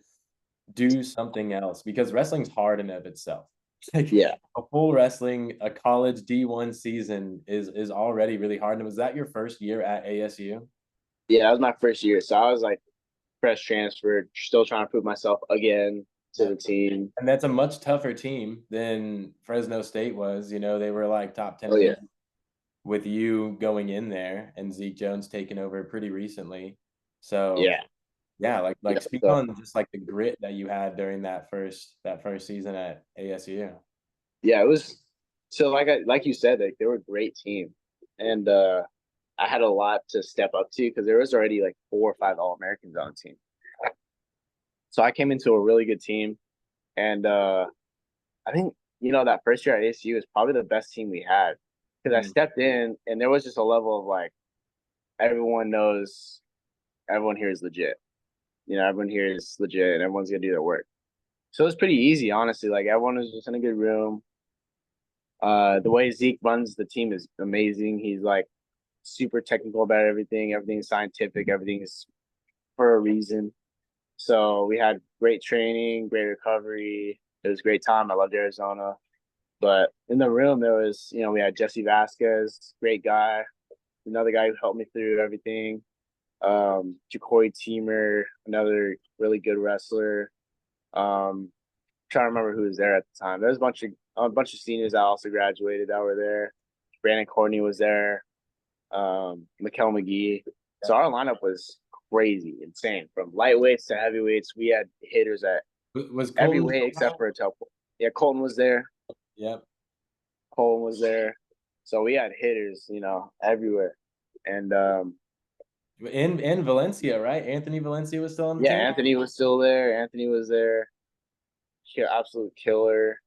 do something else because wrestling's hard in of itself. Like a full a college D1 season is already really hard. And was that your first year at ASU? Yeah, that was my first year. So I was like fresh transferred, still trying to prove myself again to the team. And that's a much tougher team than Fresno State was. They were like top 10 with you going in there and Zeke Jones taking over pretty recently. So like speak on just like the grit that you had during that first season at ASU. Yeah, it was so like you said, like they were a great team. And I had a lot to step up to because there was already like 4 or 5 All-Americans on the team. So I came into a really good team, and I think that first year at ASU was probably the best team we had because I stepped in and there was just a level of like everyone knows everyone here is legit. Everyone here is legit and everyone's gonna do their work. So it was pretty easy, honestly. Like everyone was just in a good room. The way Zeke runs the team is amazing. He's like super technical about everything. Everything's scientific. Everything is for a reason. So we had great training, great recovery. It was a great time. I loved Arizona. But in the room, there was, we had Jesse Vasquez, great guy. Another guy who helped me through everything. Ja'Cory Teamer, another really good wrestler. Trying to remember who was there at the time. There was a bunch of seniors that also graduated that were there. Brandon Courtney was there. Mikkel McGee. So our lineup was crazy, insane. From lightweights to heavyweights, we had hitters at every weight except for a couple. Yeah, Colton was there. Yep. Colton was there. So we had hitters, everywhere. And in Valencia, right? Anthony Valencia was still on the team? Yeah, Anthony was still there. Anthony was there. Absolute killer.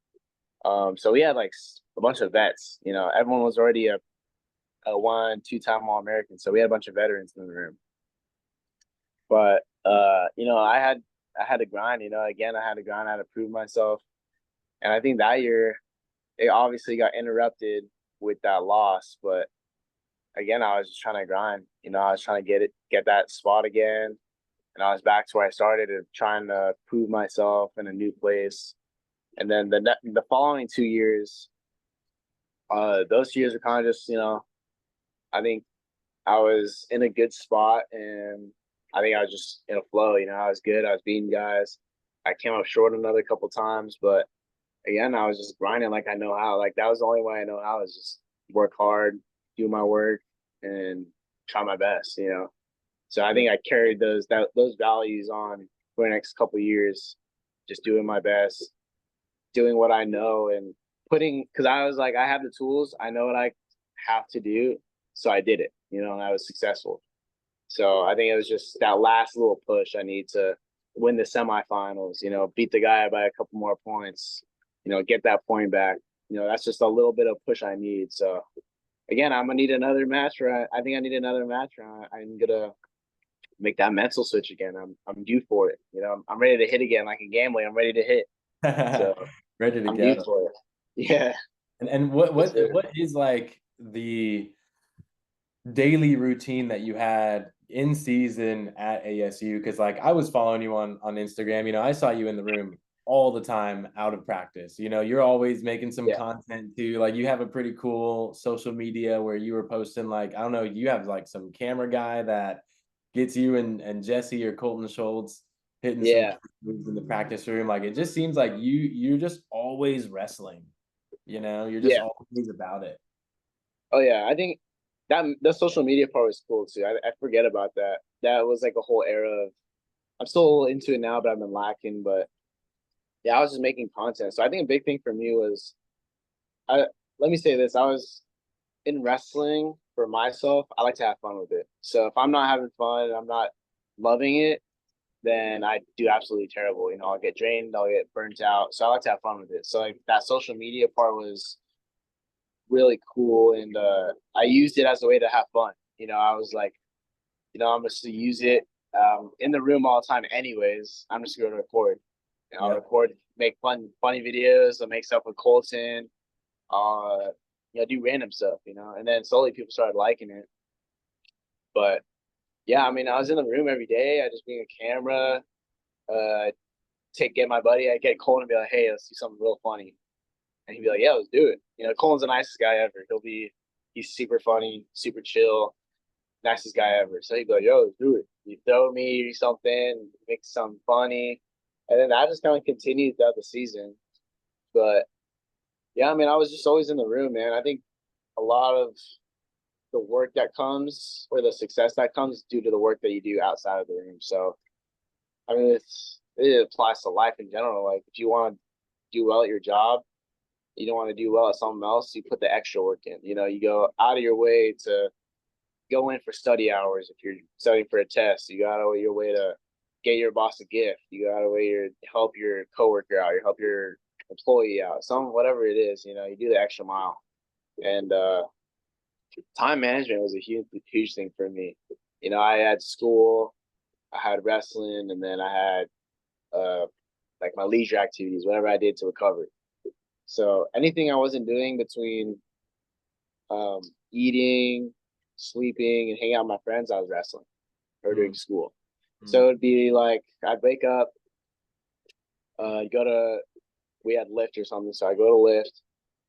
So we had like a bunch of vets. Everyone was already a 1-2-time All-American. So we had a bunch of veterans in the room. But I had to grind, again, I had to grind, I had to prove myself. And I think that year it obviously got interrupted with that loss, but again, I was just trying to grind. I was trying to get that spot again. And I was back to where I started and trying to prove myself in a new place. And then the following 2 years, those years are kind of just, I think I was in a good spot, and I think I was just in a flow. I was good. I was beating guys. I came up short another couple times, but again, I was just grinding like I know how. Like that was the only way I know how is just work hard, do my work, and try my best. So I Yeah. think I carried those values on for the next couple of years, just doing my best, doing what I know, and putting because I was like I have the tools, I know what I have to do, so I did it. And I was successful. So I think it was just that last little push I need to win the semifinals, beat the guy by a couple more points, get that point back. That's just a little bit of push I need. So again, I'm gonna need another match where I think I need another match where I'm gonna make that mental switch again. I'm due for it. I'm ready to hit again like a gambling. I'm ready to hit. So Ready to I'm due go. for it. Yeah. And what Yes, what sir. what is like the daily routine that you had in season at ASU? Because like I was following you on Instagram, I saw you in the room all the time out of practice. You're always making some Yeah. content too. Like you have a pretty cool social media where you were posting like, I don't know, you have like some camera guy that gets you and Jesse or Colton Schultz hitting some Yeah. moves in the practice room. Like it just seems like you're just always wrestling. You're just Yeah. always about it. Oh yeah. I think that the social media part was cool too. I forget about that. That was like a whole era of I'm still into it now, but I've been lacking. But yeah, I was just making content. So I think a big thing for me was I let me say this. I was in wrestling for myself, I like to have fun with it. So if I'm not having fun and I'm not loving it, then I do absolutely terrible. I'll get drained, I'll get burnt out. So I like to have fun with it. So like that social media part was really cool, and I used it as a way to have fun. I was like, I'm just to use it in the room all the time. Anyways, I'm just going to record. I'll Yeah. record, make funny videos. I'll make stuff with Colton. Uh, do random stuff. And then slowly people started liking it. But yeah, I mean, I was in the room every day. I just bring a camera, uh, get my buddy, I get Colton and be like, hey, let's do something real funny. And he'd be like, yeah, let's do it. Colin's the nicest guy ever. He's super funny, super chill, nicest guy ever. So he'd be like, yo, let's do it. You throw me something, make something funny. And then that just kind of continued throughout the season. But yeah, I mean, I was just always in the room, man. I think a lot of the work that comes or the success that comes due to the work that you do outside of the room. So, I mean, it applies to life in general. Like, if you want to do well at your job, you don't want to do well at something else, you put the extra work in. You go out of your way to go in for study hours. If you're studying for a test, you go out of your way to get your boss a gift. You go out of your way to help your coworker out, you help your employee out, whatever it is. You do the extra mile. And time management was a huge thing for me. I had school, I had wrestling, and then I had like my leisure activities, whatever I did to recover. So anything I wasn't doing between um, eating, sleeping, and hanging out with my friends, I was wrestling or doing Mm, school. So mm, it'd be like I'd wake up, go to we had lift or something, so I go to lift,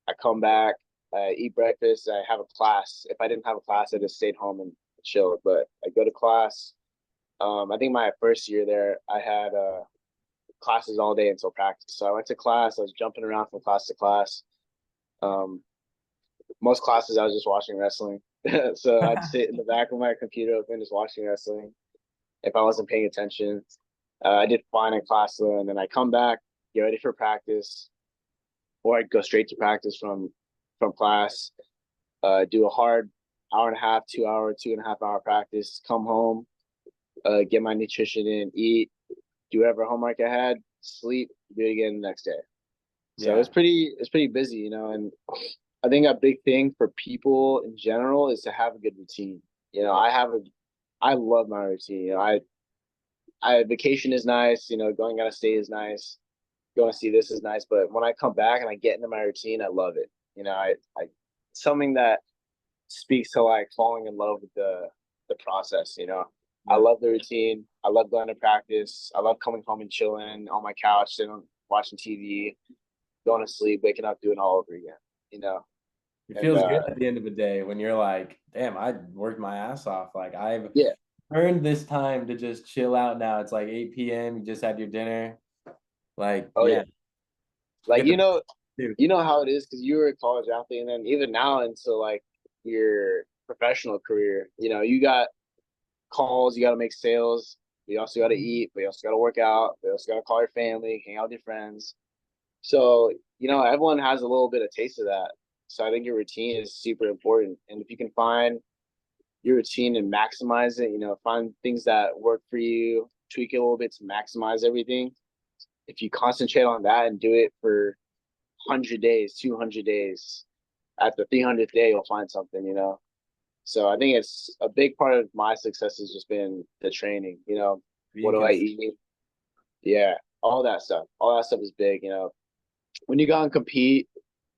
I come back, I eat breakfast, I have a class. If I didn't have a class, I just stayed home and chilled. But I go to class. I think my first year there, I had classes all day until practice. So I went to class. I was jumping around from class to class. Um, most classes I was just watching wrestling. So I'd sit in the back of my computer open, just watching wrestling. If I wasn't paying attention, I did fine in class though, and then I come back, get ready for practice, or I'd go straight to practice from class. Do a hard hour and a half, 2 hour, 2.5 hour practice. Come home, get my nutrition in, eat, do whatever homework I had, sleep, do it again the next day. So yeah. it's pretty busy, and I think a big thing for people in general is to have a good routine. I love my routine. I vacation is nice. Going out of state is nice. Going to see this is nice. But when I come back and I get into my routine, I love it. I something that speaks to like falling in love with the process. I Yeah. love the routine. I love going to practice. I love coming home and chilling on my couch, sitting watching TV, going to sleep, waking up, doing it all over again. You know, It and feels good at the end of the day when you're like, damn, I worked my ass off. Like I've yeah, earned this time to just chill out now. It's like 8 p.m. You just had your dinner. Like, oh yeah, yeah, Like Get the dude. you know how it is because you were a college athlete, and then even now into like your professional career, you got calls, you got to make sales, but you also got to eat, but you also got to work out, but you also got to call your family, hang out with your friends. So everyone has a little bit of taste of that. So I think your routine is super important, and if you can find your routine and maximize it, find things that work for you, tweak it a little bit to maximize everything. If you concentrate on that and do it for 100 days, 200 days, at the 300th day, you'll find something. So I think it's a big part of my success has just been the training. What Being do I consistent. eat? Yeah, all that stuff. All that stuff is big. When you go out and compete,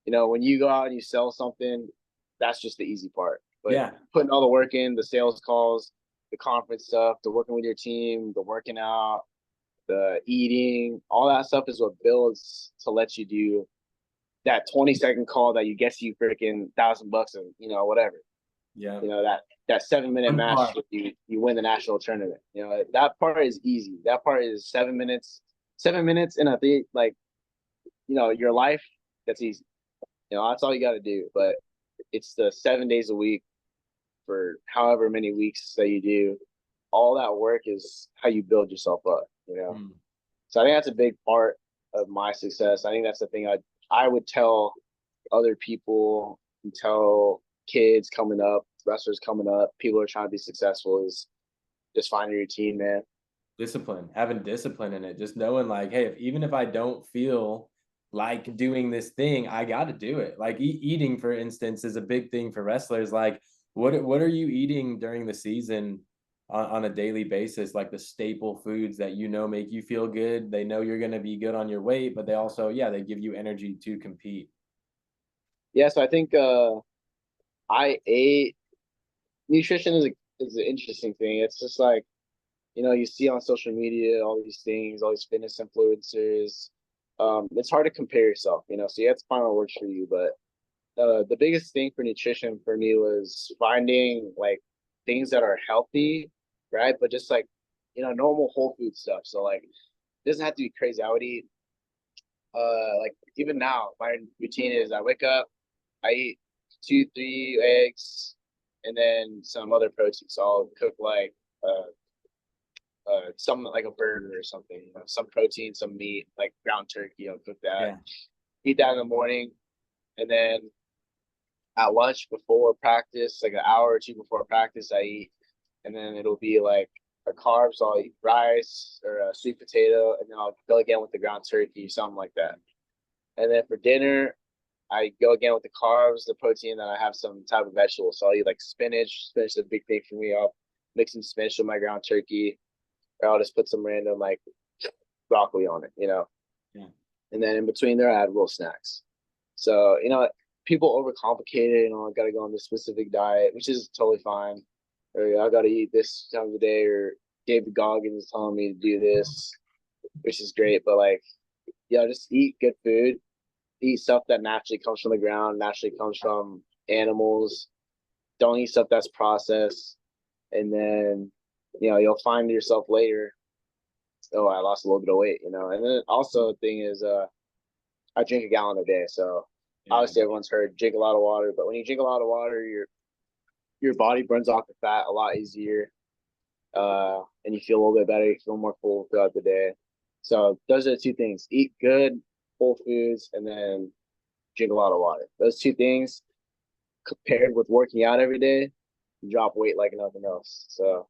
when you go out and you sell something, that's just the easy part. But Yeah. putting all the work in, the sales calls, the conference stuff, the working with your team, the working out, the eating, all that stuff is what builds to let you do that 20-second call that you guess you freaking $1,000 and whatever. Yeah. That 7 minute Fun match part. you win the national tournament. That part is easy. That part is 7 minutes. 7 minutes in a thing like your life. That's easy. That's all you got to do. But it's the 7 days a week for however many weeks that you do. All that work is how you build yourself up. Mm. So I think that's a big part of my success. I think that's the thing I would tell other people and tell kids coming up, wrestlers coming up, people who are trying to be successful is just find your routine, man. Discipline, having discipline in it, just knowing like, hey, even if I don't feel like doing this thing, I got to do it. Like eating, for instance, is a big thing for wrestlers. Like, what are you eating during the season on a daily basis? Like the staple foods that make you feel good. They know you're going to be good on your weight, but they also, yeah, they give you energy to compete. Yeah, so I think I ate nutrition is an interesting thing. It's just like you see on social media all these things, all these fitness influencers. It's hard to compare yourself. So you have to find what works for you. But the biggest thing for nutrition for me was finding like things that are healthy, right? But just like normal whole food stuff. So like it doesn't have to be crazy. I would eat like even now my routine is I wake up, I eat 2, 3 eggs, and then some other protein. So I'll cook like some like a burger or something, some protein, some meat, like ground turkey. I'll cook that, Yeah. eat that in the morning, and then at lunch before practice, like an hour or two before practice, I eat, and then it'll be like a carb. So I'll eat rice or a sweet potato, and then I'll go again with the ground turkey, something like that. And then for dinner, I go again with the carbs, the protein, then I have some type of vegetable. So I'll eat like spinach. Spinach is a big thing for me. I'll mix some spinach with my ground turkey, or I'll just put some random like broccoli on it. Yeah. And then in between there, I add little snacks. So, people overcomplicate it, I got to go on this specific diet, which is totally fine. Or I got to eat this time of the day, or David Goggins is telling me to do this, which is great. But like, yeah, just eat good food, eat stuff that naturally comes from the ground, naturally comes from animals. Don't eat stuff that's processed. And then, you'll find yourself later, oh, I lost a little bit of weight. And then also the thing is, I drink a gallon a day. So Yeah. obviously everyone's heard drink a lot of water, but when you drink a lot of water, your body burns off the fat a lot easier. And you feel a little bit better, you feel more full throughout the day. So those are the two things. Eat good, whole foods, and then drink a lot of water. Those two things compared with working out every day, you drop weight like nothing else. So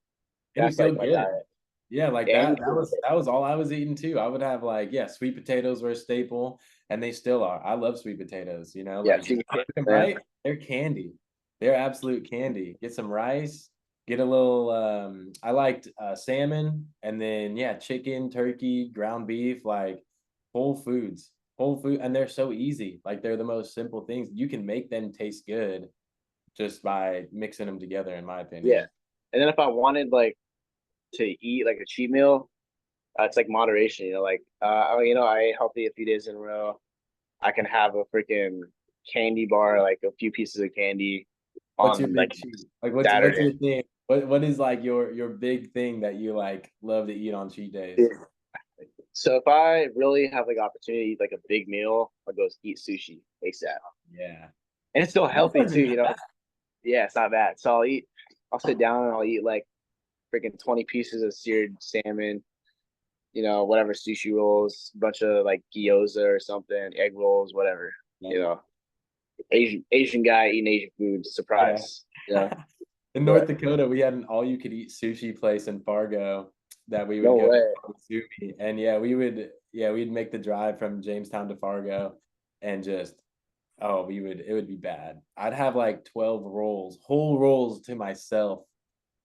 And you that's feel like my good. diet. Yeah, like And that was all I was eating too. I would have like, yeah, sweet potatoes were a staple, and they still are. I love sweet potatoes, yeah, like you cook them man. right, they're candy. They're absolute candy. Get some rice, get a little I liked salmon, and then yeah, chicken, turkey, ground beef, like whole foods. Whole food, and they're so easy. Like they're the most simple things. You can make them taste good just by mixing them together, in my Yeah. opinion. And then if I wanted like to eat like a cheat meal, it's like moderation. I ate healthy a few days in a row. I can have a freaking candy bar, like a few pieces of candy What's your on like big cheat? Like what's Saturday. your thing? What is like your big thing that you like love to eat on cheat days? So if I really have like opportunity to eat like a big meal, I'll go eat sushi ASAP. Yeah. And it's still That healthy wasn't too, that bad. Yeah, it's not bad. So I'll sit down and I'll eat like freaking 20 pieces of seared salmon, whatever sushi rolls, a bunch of like gyoza or something, egg rolls, whatever. You know, Asian guy eating Asian food, Yeah. surprise. In North But Dakota, we had an all-you-could-eat sushi place in Fargo that we would no go to way. sushi. And we'd make the drive from Jamestown to Fargo and just it would be bad. I'd have like 12 rolls, whole rolls to myself,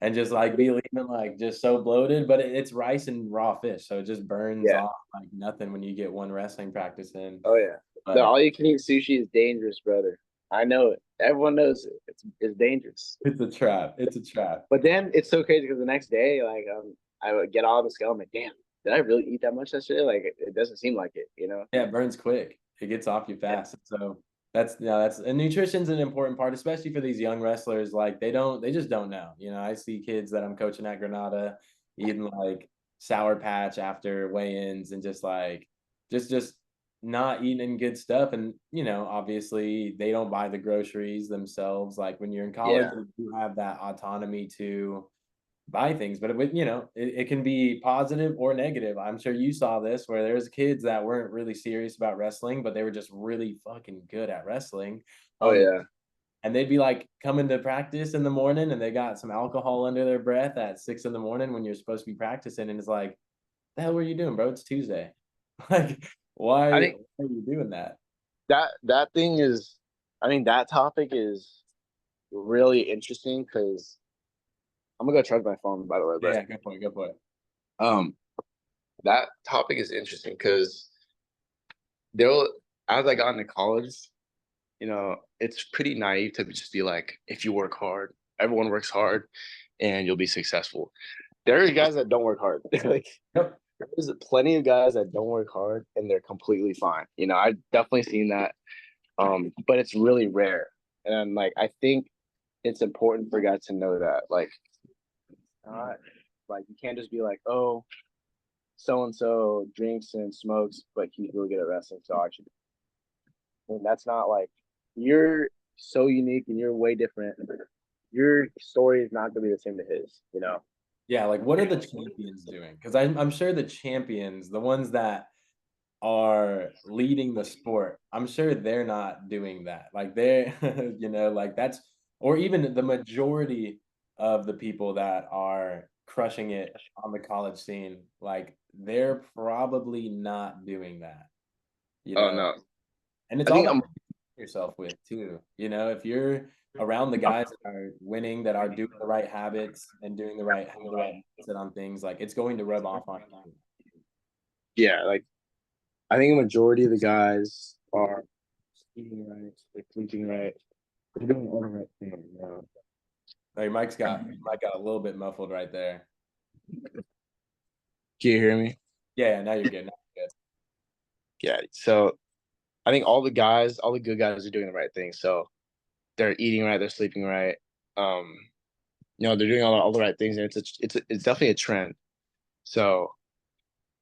and just like be leaving like just so bloated. But it's rice and raw fish, so it just burns Yeah. off like nothing when you get one wrestling practice in. Oh yeah. The But all you can eat sushi is dangerous, brother. I know it. Everyone knows it. It's dangerous. it's a trap. It's a trap. But then it's so crazy because the next day, like I would get all the scale. I'm like, damn, did I really eat that much yesterday? Like it doesn't seem like it. Yeah, it burns quick. It gets off you Yeah. fast. So that's and nutrition's an important part, especially for these young wrestlers. Like they just don't know. I see kids that I'm coaching at Granada eating like Sour Patch after weigh-ins and just like just not eating any good stuff. And obviously they don't buy the groceries themselves. Like when you're in college, Yeah. you have that autonomy to buy things, but it can be positive or negative. I'm sure you saw this where there's kids that weren't really serious about wrestling, but they were just really fucking good at wrestling Oh on the yeah. and they'd be like coming to practice in the morning and they got some alcohol under their breath at 6 in the morning when you're supposed to be practicing. And it's like, the hell were you doing, bro? It's Tuesday. Like, I why think are you doing that? that thing is, I mean, that topic is really interesting because I'm gonna go charge my phone by the way, but Yeah, good point. Good point. um, that topic is interesting because they'll as I got into college, it's pretty naive to just be like, if you work hard, everyone works hard, and you'll be successful. There are guys that don't work hard. Like Yep. there's plenty of guys that don't work hard and they're completely fine. I've definitely seen that. But it's really rare. And like I think it's important for guys to know that. Like not like you can't just be like, oh, so and so drinks and smokes, but he's really good at wrestling, so I should. And that's not like you're so unique and you're way different. Your story is not gonna be the same to his. Yeah, like what are the champions doing? Because I'm sure the champions, the ones that are leading the sport, I'm sure they're not doing that. Like they're, like that's, or even the majority of the people that are crushing it on the college scene, like they're probably not doing that, you Oh know. no. And it's I all think about I'm yourself with too. If you're around the guys that are winning, that are doing the right habits and having the right mindset on things, like it's going to rub off on you. yeah, like I think a majority of the guys are eating right, they're sleeping right, they're doing all the right things. Oh, your mic got a little bit muffled right there. Can you hear me? Yeah, now you're good. Now you're good. Yeah. So I think all the good guys are doing the right thing. So they're eating right, they're sleeping right. Um, they're doing all the right things, and it's definitely a trend. So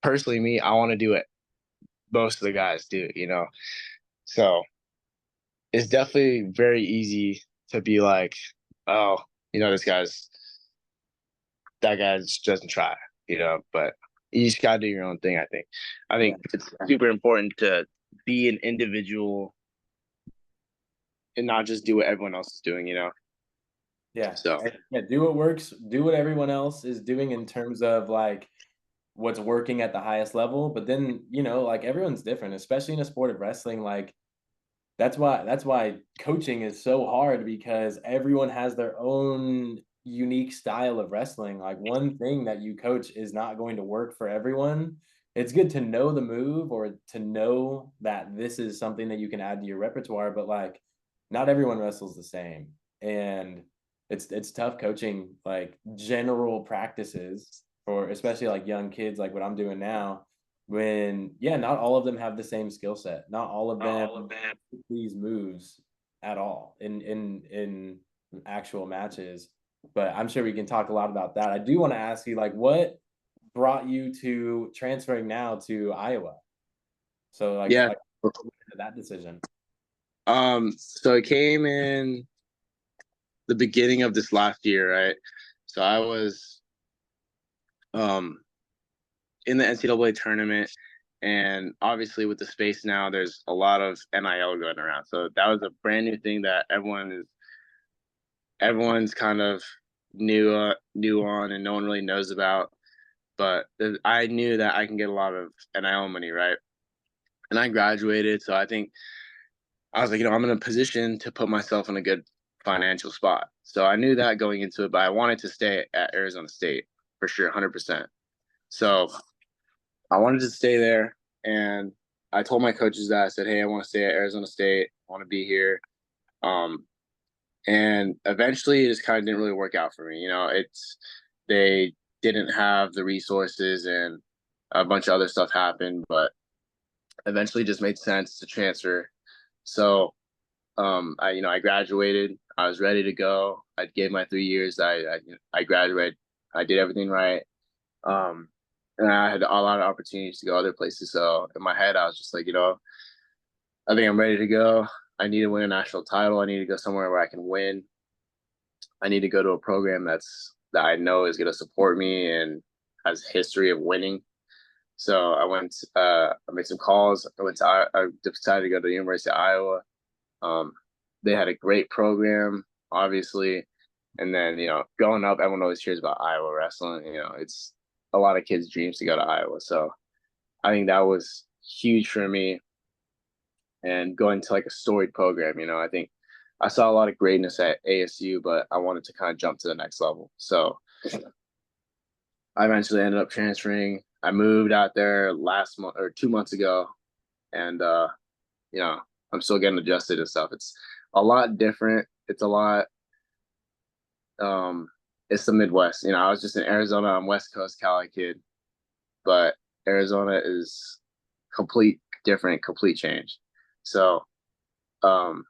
personally, me, I want to do it. Most of the guys do. So it's definitely very easy to be like, oh, that guy just doesn't try. But you just gotta do your own thing. I Yeah. think it's super important to be an individual and not just do what everyone else is doing. Yeah. So Yeah. Do what works. Do what everyone else is doing in terms of like what's working at the highest level. But then, like everyone's different, especially in a sport of wrestling. Like that's why coaching is so hard because everyone has their own unique style of wrestling. Like one thing that you coach is not going to work for everyone. It's good to know the move or to know that this is something that you can add to your repertoire, but like not everyone wrestles the same. And it's tough coaching like general practices for especially like young kids like what I'm doing now when not all of them have the same skill set. Not all of them these moves at all in actual matches. But I'm sure we can talk a lot about that. I do want to ask you, like, what brought you to transferring now to Iowa? So Yeah. like that decision. So it came in the beginning of this last year, right? So I was um in the NCAA tournament, and obviously with the space now, there's a lot of NIL going around. So that was a brand new thing that everyone's kind of new on, and no one really knows about. But I knew that I can get a lot of NIL money, right? And I graduated, so I think I was like, I'm in a position to put myself in a good financial spot. So I knew that going into it, but I wanted to stay at Arizona State for sure, 100%. So I wanted to stay there, and I told my coaches that. I said, "Hey, I want to stay at Arizona State. I want to be here." Um, and eventually, it just kind of didn't really work out for me. They didn't have the resources, and a bunch of other stuff happened, but eventually, it just made sense to transfer. So, I graduated. I was ready to go. I gave my 3 years. I graduated. I did everything right. Um, and I had a lot of opportunities to go other places. So in my head, I was just like, I think I'm ready to go. I need to win a national title. I need to go somewhere where I can win. I need to go to a program that I know is going to support me and has history of winning. So I went. I made some calls. I decided to go to the University of Iowa. Um, they had a great program, obviously. And then, growing up, everyone always hears about Iowa wrestling. It's a lot of kids' dreams to go to Iowa. So I think that was huge for me. And going to like a storied program, I think I saw a lot of greatness at ASU, but I wanted to kind of jump to the next level. So I eventually ended up transferring. I moved out there last month or 2 months ago, and I'm still getting adjusted and stuff. It's a lot different. It's a lot. It's the Midwest. I was just in Arizona. I'm West Coast Cali kid, but Arizona is complete change. So, um,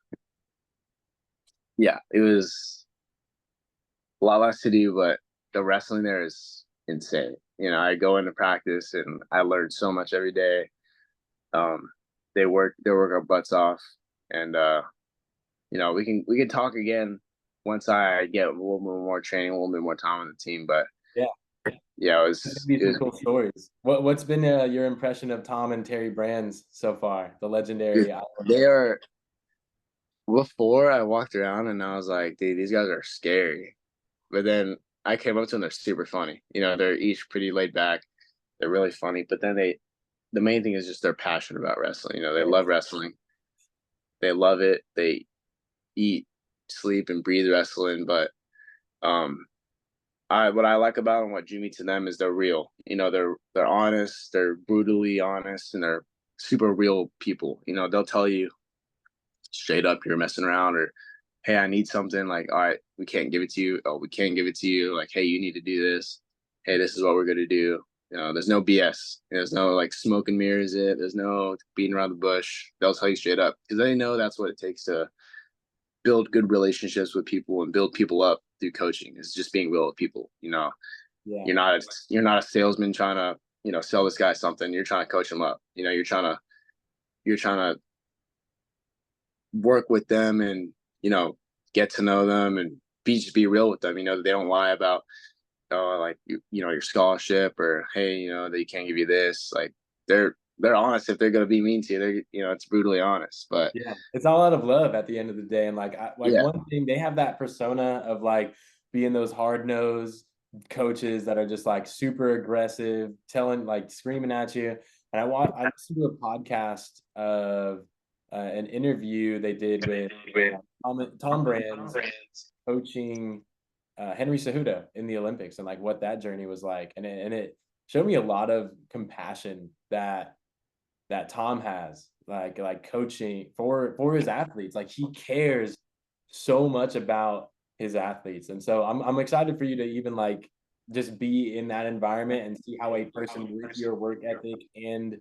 yeah, it was a lot less to do, but the wrestling there is insane. I go into practice and I learn so much every day. Um, they work our butts off, and we can talk again once I get a little bit more training, a little bit more time on the team. But Yeah. yeah, Be it some was cool stories. What's been your impression of Tom and Terry Brands so far? The legendary Iowa they wrestler. are. Before I walked around and I was like, dude, these guys are scary. But then I came up to them, they're super funny. They're each pretty laid back. They're really funny. But then the main thing is just they're passionate about wrestling. They love wrestling. They love it. They eat, sleep, and breathe wrestling. But um, what I like about them, what drew me to them is they're real. They're honest. They're brutally honest, and they're super real people. They'll tell you straight up you're messing around, or hey, I need something. Like, all right, we can't give it to you. Oh, we can't give it to you. Like, hey, you need to do this. Hey, this is what we're gonna do. There's no BS. There's no like smoke and mirrors. There's no beating around the bush. They'll tell you straight up because they know that's what it takes to build good relationships with people and build people up through coaching. Is just being real with people. Yeah. You're not a salesman trying to sell this guy something. You're trying to coach him up. You're trying to work with them and get to know them and just be real with them. They don't lie about like your scholarship, or hey, that you can't give you this. Like they're honest. If they're gonna be mean to you, it's brutally honest. But Yeah, it's all out of love at the end of the day. And like yeah, one thing, they have that persona of like being those hard-nosed coaches that are just like super aggressive, telling like screaming at you. And I listened to a podcast of an interview they did with Tom Brands coaching Henry Cejudo in the Olympics, and like what that journey was like. And it showed me a lot of compassion that Tom has, like coaching for his athletes. Like he cares so much about his athletes. And so I'm excited for you to even like just be in that environment and see how a person with your work ethic and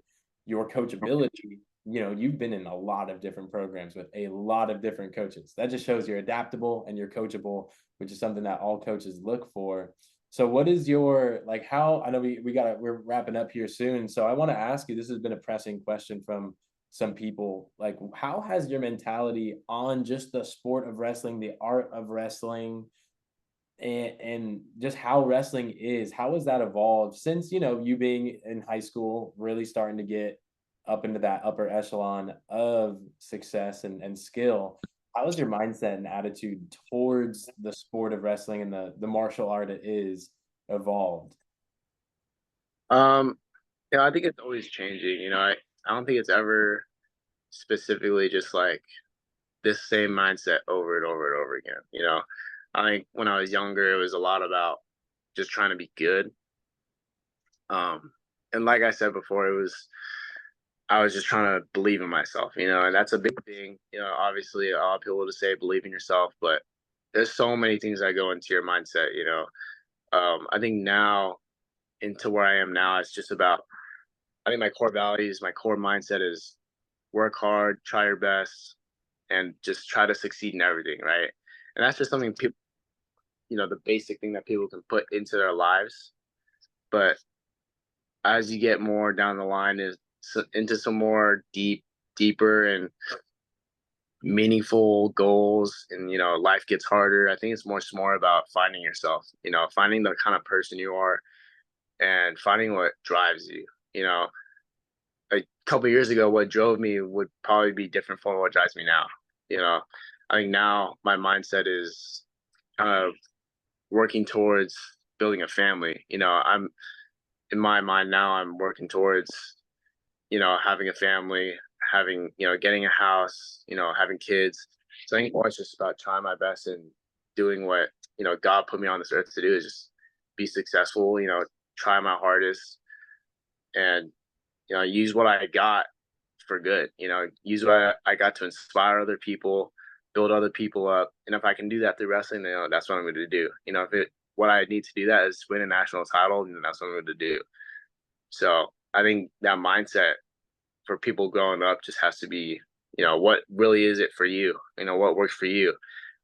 your coachability, you've been in a lot of different programs with a lot of different coaches. That just shows you're adaptable and you're coachable, which is something that all coaches look for. So what is your like how I know we're wrapping up here soon. So I want to ask you, this has been a pressing question from some people. Like, how has your mentality on just the sport of wrestling, the art of wrestling, and just how wrestling is, how has that evolved since, you being in high school, really starting to get up into that upper echelon of success and skill? How has your mindset and attitude towards the sport of wrestling and the martial art it is evolved? Um, I think it's always changing. I don't think it's ever specifically just like this same mindset over and over and over again. I think when I was younger, it was a lot about just trying to be good. And like I said before, I was just trying to believe in myself, and that's a big thing. Obviously, a lot of people to say believe in yourself, but there's so many things that go into your mindset. I think now into where I am now, it's just about. I think my core values, my core mindset is work hard, try your best, and just try to succeed in everything, right? And that's just something people, the basic thing that people can put into their lives. But as you get more down the line is into some more deeper and meaningful goals, and life gets harder. I think it's more about finding yourself, finding the kind of person you are and finding what drives you. A couple years ago, what drove me would probably be different from what drives me now. You know, I think now my mindset is kind of working towards building a family. I'm in my mind now. I'm working towards having a family, having getting a house, having kids. So I think it's just about trying my best and doing what God put me on this earth to do is just be successful. Try my hardest and use what I got for good. Use what I got to inspire other people, build other people up. And if I can do that through wrestling, that's what I'm going to do. If what I need to do that is win a national title, then that's what I'm going to do. So I think that mindset for people growing up just has to be, what really is it for you? What works for you?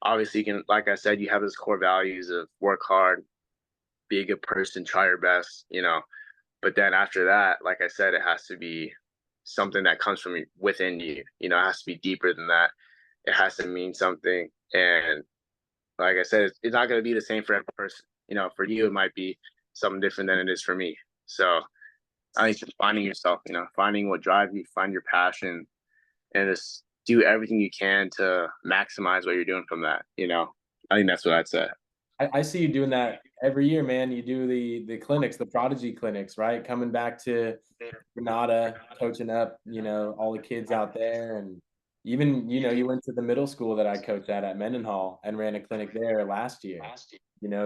Obviously, you can, like I said, you have those core values of work hard, be a good person, try your best, but then after that, like I said, it has to be something that comes from within you. It has to be deeper than that. It has to mean something. And like I said, it's not going to be the same for every person. For you, it might be something different than it is for me. So I think just finding yourself, finding what drives you, find your passion, and just do everything you can to maximize what you're doing from that. I think that's what I'd say. I see you doing that every year, man. You do the clinics, the prodigy clinics, right? Coming back to Granada, coaching up, all the kids out there. And even, you went to the middle school that I coached at Mendenhall and ran a clinic there last year.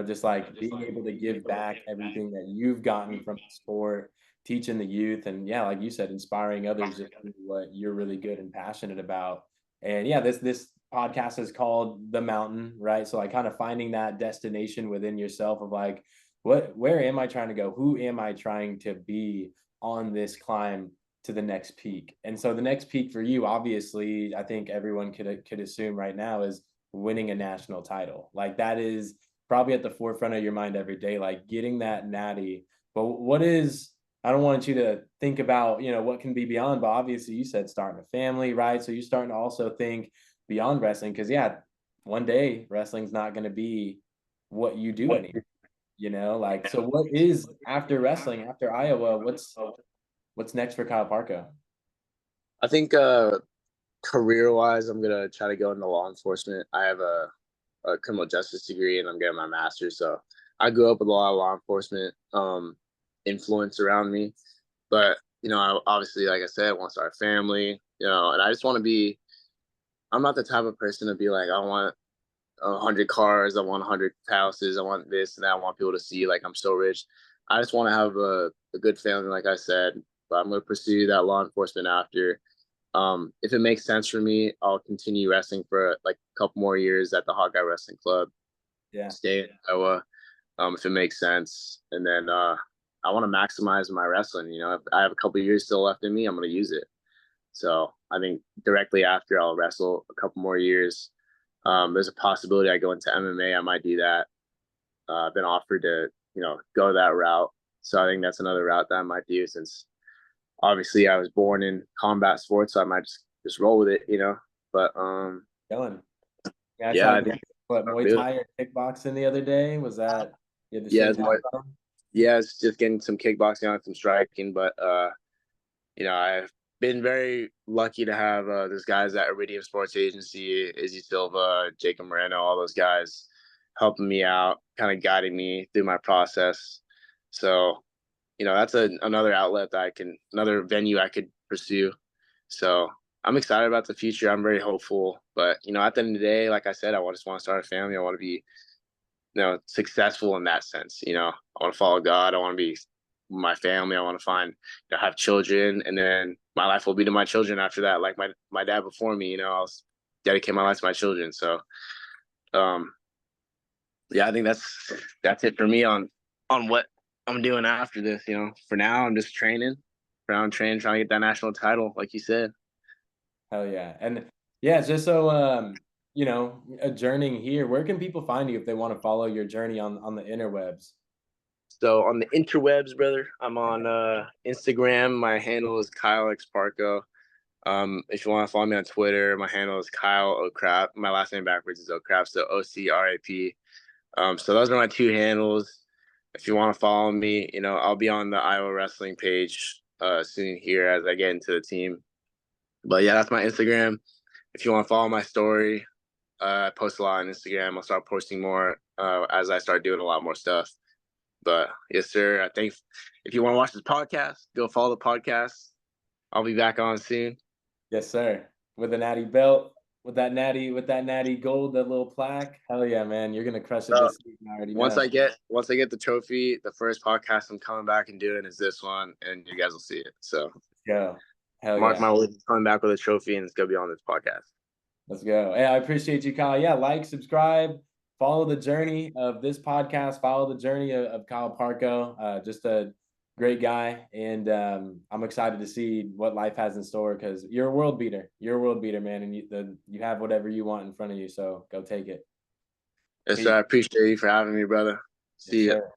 Just like being able to give back everything that you've gotten from the sport, teaching the youth, and yeah, like you said, inspiring others to do what you're really good and passionate about. And yeah, this podcast is called The Mountain, right? So like kind of finding that destination within yourself of like, where am I trying to go? Who am I trying to be on this climb to the next peak? And so the next peak for you, obviously, I think everyone could assume right now is winning a national title. Like that is probably at the forefront of your mind every day, like getting that natty. But what is I don't want you to think about, what can be beyond, but obviously you said starting a family, right? So you're starting to also think beyond wrestling because yeah, one day wrestling's not going to be what you do anymore. Like so what is after wrestling, after Iowa, what's next for Kyle Parco? I think career wise, I'm gonna try to go into law enforcement. I have a criminal justice degree and I'm getting my master's. So I grew up with a lot of law enforcement influence around me. But, obviously, like I said, I want to start a family, and I just want to be, I'm not the type of person to be like, I want 100 cars, I want 100 houses, I want this and that. I want people to see like I'm so rich. I just want to have a good family, like I said, but I'm going to pursue that law enforcement after. If it makes sense for me, I'll continue wrestling for like a couple more years at the Hawkeye Wrestling Club, Yeah. stay in Iowa, if it makes sense. And then I want to maximize my wrestling. If I have a couple years still left in me, I'm going to use it. So I think directly after I'll wrestle a couple more years. There's a possibility I go into MMA. I might do that. I've been offered to go that route. So I think that's another route that I might do, since obviously I was born in combat sports, so I might just roll with it. But Killing. Yeah, I yeah, saw I you think what I'll Muay do it. Thai or kickboxing the other day. Was that you had the Yeah, same it's more, background? yeah, it's just getting some kickboxing on, some striking, but I've been very lucky to have those guys at Iridium Sports Agency, Izzy Silva, Jacob Moreno, all those guys helping me out, kind of guiding me through my process. So, that's another outlet that another venue I could pursue. So I'm excited about the future. I'm very hopeful. But, at the end of the day, like I said, just want to start a family. I want to be, successful in that sense. I want to follow God. I want to be my family. I want to have children, and then my life will be to my children after that. Like my dad before me, I'll dedicate my life to my children. So, um, yeah, I think that's it for me on what I'm doing after this. For now, I'm just training. For now, I'm training, trying to get that national title, like you said. Hell yeah. And yeah, just so adjourning here, where can people find you if they want to follow your journey on the interwebs? So on the interwebs, brother, I'm on Instagram. My handle is Kyle X Parco. If you want to follow me on Twitter, my handle is Kyle O'Crap. My last name backwards is O'Crap, so OCRAP. So those are my two handles. If you want to follow me, I'll be on the Iowa wrestling page soon here as I get into the team. But yeah, that's my Instagram. If you want to follow my story, I post a lot on Instagram. I'll start posting more as I start doing a lot more stuff. But yes, sir. I think if you want to watch this podcast, go follow the podcast. I'll be back on soon. Yes, sir. With a natty belt, with that natty gold, that little plaque. Hell yeah, man. You're gonna crush it this season. I already Once know. I get the trophy, the first podcast I'm coming back and doing is this one, and you guys will see it. So Go. Hell mark yeah. my words, coming back with a trophy, and it's gonna be on this podcast. Let's go. Hey, I appreciate you, Kyle. Yeah, like, subscribe, follow the journey of this podcast, follow the journey of Kyle Parco. Just a great guy. And I'm excited to see what life has in store because you're a world beater. You're a world beater, man. And you have whatever you want in front of you. So go take it. Yes, Peace. sir. I appreciate you for having me, brother. Yes, See ya. sir.